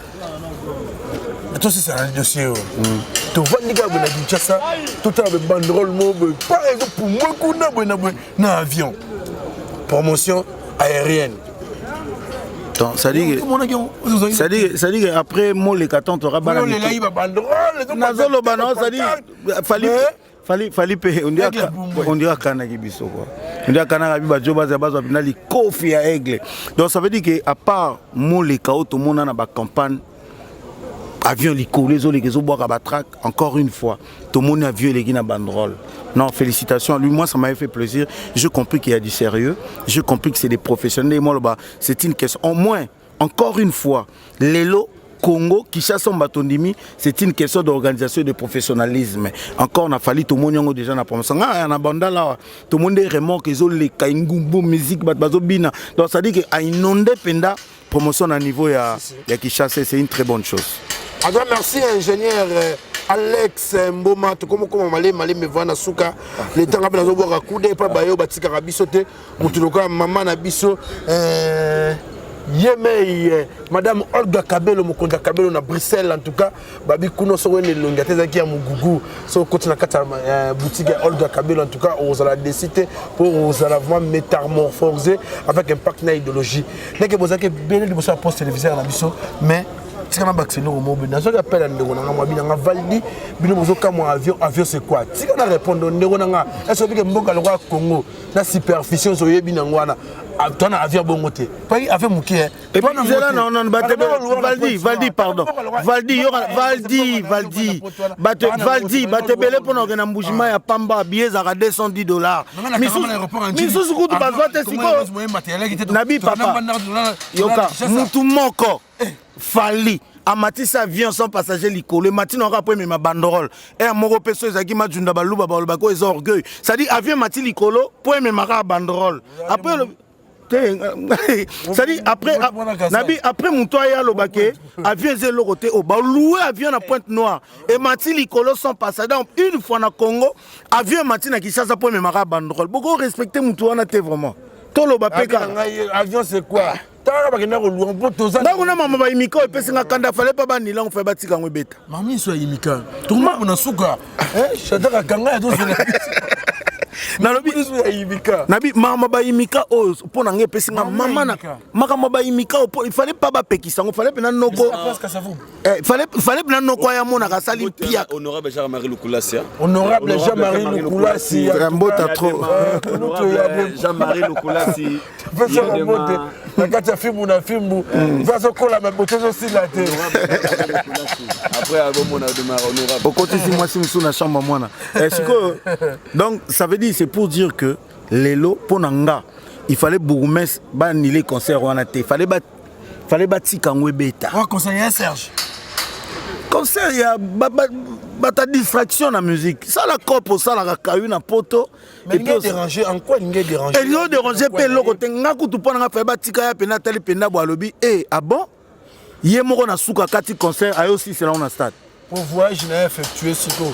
Tout ça, c'est un dossier. Tu vois, les gars, ça, tout à l'heure, banderole, par exemple, pour moi, on a un avion. Promotion aérienne. Ça dit que après moi les cartons tu auras banderole. Ça dit Fally on dirait Kanaki biso quoi. On dirait Kanaki bajoba za bazo binali kofi ya aigle. Donc ça veut dire que à part moi les chaos tout le monde na ba campagne avion li coller zo les zo boire à batrac encore une fois tout le monde avion les na banderole. Non, félicitations à lui, moi ça m'avait fait plaisir. J'ai compris qu'il y a du sérieux, j'ai compris que c'est des professionnels. Moi là-bas, c'est une question au moins encore une fois l'élo Congo, Kinshasa, Batondimi, c'est une question d'organisation et de professionnalisme. Encore, on a fallu tout le monde déjà dans la promotion. Il y a un banda là, tout le monde est vraiment qu'ils ont les kaingumbu, musique, bazobina. Donc ça dit qu'à inonder penda promotion à niveau de Kinshasa, c'est une très bonne chose. Alors merci ingénieur Alex Mboma, comment malé me voit na suka. Les temps après nous voir coude pas bayo batika rabisote, mutuloka maman na biso Yemei, Madame Olga Kabelo, Mokonda Kabelo na Bruxelles en tout cas, Babi Kuno Sowene Longateza qui a Mugugu, so côté na kata boutique Olga Kabelo en tout cas, on a décidé pour on a vraiment métamorphoser avec un partenaire idéologie. N'est que vous avez bien de poste téléviseur à la mission, mais tika na vacciner au mobile nazo appel ndeko na ngwa bina nga validi bino mozo kama avion c'est quoi tika na répondre ndeko na nga est-ce que mboka le Congo na superficie zo yebi na ngwana ton avion bongo te pas avion muki et puis là non Valdi pardon Valdi batebele pour na mbujima ya pamba billets à $210 misusu kutu bazwa te siko nabi papa yoka mutu moko fali amatisa avion sans passager likolo matino après ma banderole et moko peso ezaki majunda baluba ba ko orgueil ça dit avion mati likolo pour me mara banderole après c'est-à-dire après mon toit ya lobake avion zelo côté au ba louer avion na Pointe Noire et mati likolo sans passager une fois na Congo avion mati na Kinshasa pour me mara banderole beaucoup respecter mon toit na te vraiment to loba peka avion c'est quoi ndakuna mama bayimika epesinga kanda fale pa banila ngo fa batika ngo beta mami so yimika tuma na suka shadaka kanga ya dozo nabi mama bayimika o pona nge pesinga mama na mama bayimika o il fallait pas bapekisa ngo fallait pena noko fallait pena noko ya mona ka sali pia honorable Jean-Marie Lukulasi honorable Jean-Marie Lukulasi mbota trop Jean-Marie Lukulasi nakati ya filmu na filmu vazokola mabotezo sila te après abomona demara honorable okoti si mwasi musu na chambre mwana donc ça veut dire c'est pour dire que lelo ponanga il fallait bourgmestre banile concert wana te fallait batika ngwe beta conseiller Serge concert ya bata distraction na musique ça la copo ça la kayu na poto mais il est dérangé en quoi il est dérangé il est dérangé pe loko te ngaku tu pona nga fa batika ya pena tali pena bo alobi ah bon yé moko na suka kati concert ayo aussi c'est là on a stade pour voyage n'a effectué siko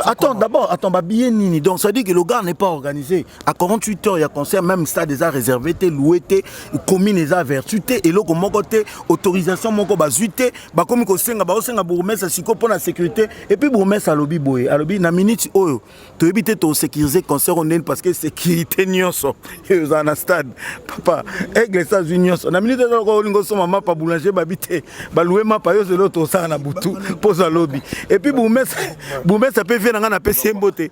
attends d'abord billet nini donc ça dit que le gars n'est pas organisé à 48 heures il y a concert même stade déjà réservé té loué té commune déjà vertu té et loko moko té autorisation moko bazuité ba komi ko senga ba osenga bourgmestre siko pour la sécurité et puis bourgmestre alobi boye alobi na minute oyo to éviter to sécuriser concert on parce que sécurité nyonso yo na stade papa aigle États-Unis na minute loko lingo soma mapa boulanger babité ba louer mapa yo zelo to ça na butu pose à lobby et puis Boumès peut venir dans la PC Mbote.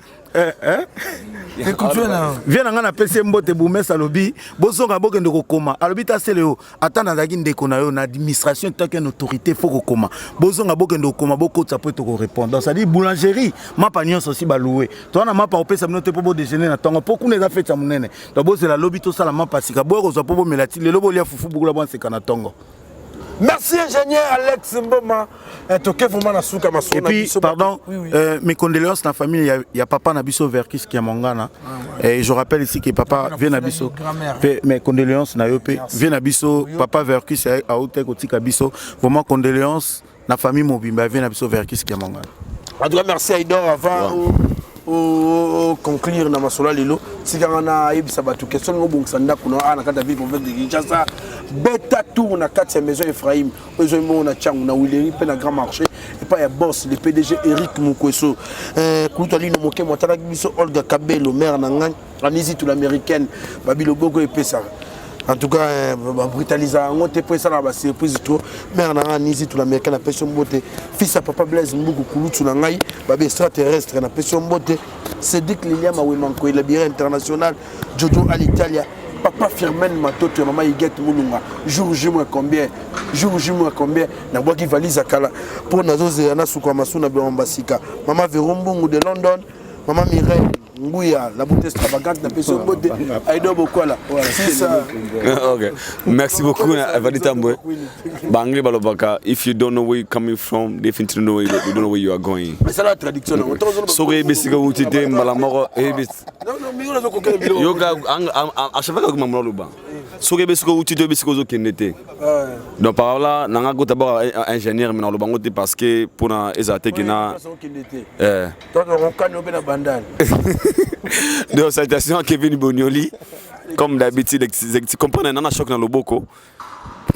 Viens dans la PC Mbote, Boumès à lobby. Bosonga Bokendo Koma. Alobi ta seleo. Attends dans la guine de Konayo, l'administration tant qu'une autorité faut Koma. Bosonga Bokendo Koma, Boko ça peut te répondre. Donc ça dit boulangerie, ma pagnon aussi baloué. Toi na ma pa opé ça me note pour déjeuner na tongo. Pourquoi les a fait ça monene. Donc c'est la lobby tout ça la ma pasika. Boire aux apôtres melati. Le lobo lia foufou beaucoup la bonne c'est kanatongo. Merci ingénieur Alex Mboma. Et puis, pardon, mes condoléances dans la famille, il y a papa Nabiso Verkis qui est mon gars. Et je rappelle ici que papa vient Nabiso. Mes condoléances, vient Nabiso, papa Verkis à Otek, Otika Biso. Vraiment, condoléances dans la famille Mobimba, vient Nabiso Verkis qui est mon gars. En tout cas, merci Aïdor avant. Conclure na masola lelo sika na yebisa batu question ngo bongisa ndako na kata ville province de Kinshasa beta tour na kati ya maison Ephraim ozo mo na changu na Wileri pe na grand marché et pas ya boss le PDG Eric Mukweso kulutali no moke motala biso Olga Kabelo maire na ngani anizi tout l'américaine babilo bogo epesa. En tout cas, brutalisé, on était prêt à la surprise tout. Mais on a nisé tout l'américain, la pression beauté. Fils à papa Blaise Mboukou Koulou, tout l'angaï, babé extraterrestre, la pression beauté. C'est dit que Liliam a ouémanko, il a bien international, Jojo à l'Italie. Papa Firmen Matoto, maman Yiguette Moulunga. Jour J moins combien? Jour J moins combien? Na bois qui valise à Kala. Pour Nazo Zéana Soukamassou na Béambasika. Maman Vérombongo de London. Maman Mireille. Ngouya, la beauté extravagante, la personne beauté. Aïdo beaucoup là. C'est ça. Okay. Merci beaucoup, Valdi Tamboué. Bangli Balobaka, if you don't know where you're coming from, definitely know you don't know where you are going. Mais c'est la traduction. So, Bessiga Outite, Malamoro, Ebis. Yoga, à chaque fois que je me lance, so Bessiga Outite, Bessiga Zokinete. Donc, par là, on a d'abord ingénieur, mais on le bangote parce que pour la Ezate Kina. Donc, salutations à Kevin Bonioli. Comme d'habitude, tu comprends, on a un choc dans le boko.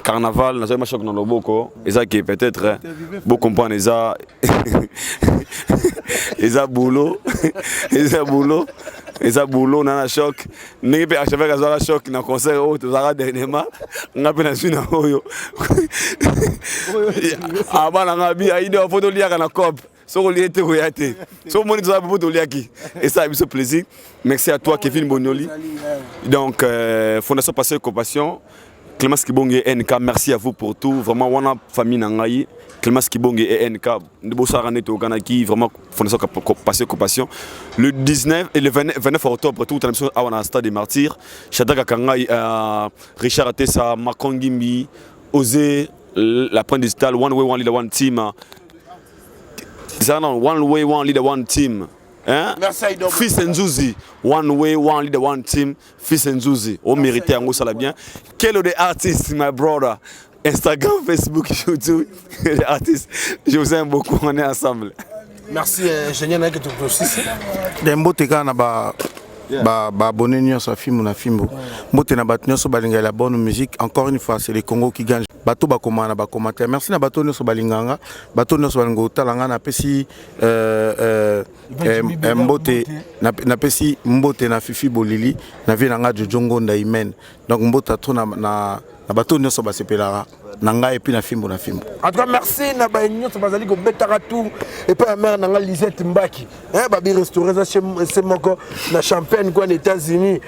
Carnaval, on a un choc dans le boko. Et ça qui peut-être, vous comprenez, ça. Et ça boulot. Et ça boulot. Et ça boulot on a un choc. N'est pas achevé à la choc dans concert au tout ça dernièrement. On a peine su na oyo. Ah bah na bi a idée photo liya kana cop. So lié te royate. So moni ça photo liya qui. Et ça a eu plaisir. Merci à toi Kevin Bonioli. Donc Fondation Passer Compassion. Clémence Kibonge et NK, merci à vous pour tout. Vraiment, on a famille Nangaï. Clémence Kibonge et NK, de Bossarane au Kanaki, vraiment, Fondation Passer Compassion. Le 19 et le 29 octobre, tout à l'émission à Stade des Martyrs. Shadrach Kangaï, Richard Atessa, Macron Gimbi, Osé, la prenne digitale, One Way, One Leader, One Team. One Way, One Leader, One Team. Hein? Fils Nzouzi, One Way, One Leader, One Team, Fils Nzouzi. On mérite un mot, ça l'a bien. Quel est l'artiste, my brother? Instagram, Facebook, YouTube, les artistes. Je vous aime beaucoup, on est ensemble. Merci, ingénieur Nake aussi. Dembo Teka na ba abonné nyonso film na filmo. Mbote na bat nyonso balinga la bonne musique. Encore une fois, c'est le Congo qui gagne. Bato ba komana ba commentaire. Merci na bato nyonso balinganga. Bato nyonso balingo talanga na pesi mbote na pesi mbote na Fifi Bolili na vie na nga Jojongo Ndaimen. Donc mbota to na bato nyonso ba sepelaka. Nanga et puis na fimbo na fimbo. En tout cas merci na ba union ça bazali ko betaka tout et pas mère nanga Lisette Mbaki. Ba bi restaurer ça chez moko na Champagne quoi aux États-Unis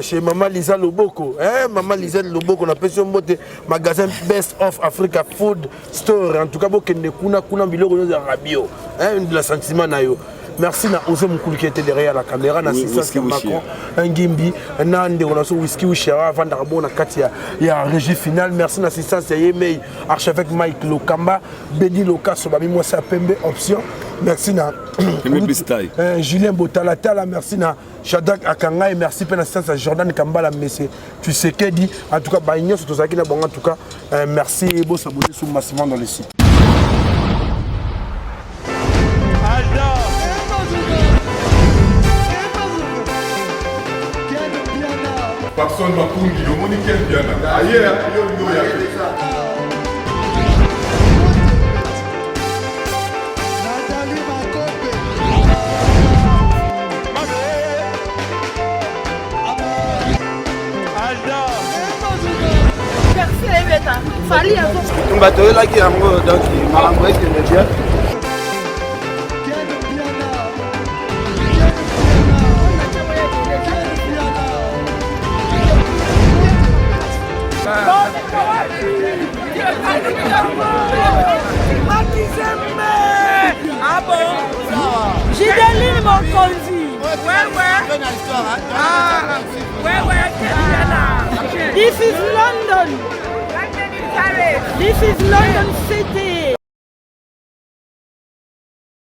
chez maman Lisa Loboko. Maman Lisette Loboko na pension mbote magasin Best of Africa Food Store. En tout cas bokende kuna biloko yo za rabio. De la sentiment na yo. Merci na Osé Moukouli qui était derrière la caméra, na assistance de Macron, un Gimbi, un Ande, on a son whisky ou Chera, avant d'arriver à Katia, il y a un régie final. Merci na assistance de Yemei, archevêque Mike Lokamba, Bedi Loka, Sobami Moussa Pembe, option. Merci na Julien Botalatala, merci na Shadrach Akanga et merci pour l'assistance à Jordan Kambala, monsieur. Tu sais qu'elle dit, en tout cas, Bagnon, c'est tout ça qui est bon, en tout cas, merci et beau s'abonner sur massivement dans le site. Papson Makungi, le monde qui est bien. Ailleurs, il y a Fali à vous. Bateau là qui est amoureux, donc Malamboy qui est bien. Ah bon? J'ai des lignes mon conduit. Ouais. Ah, ouais. This is London. This is London City.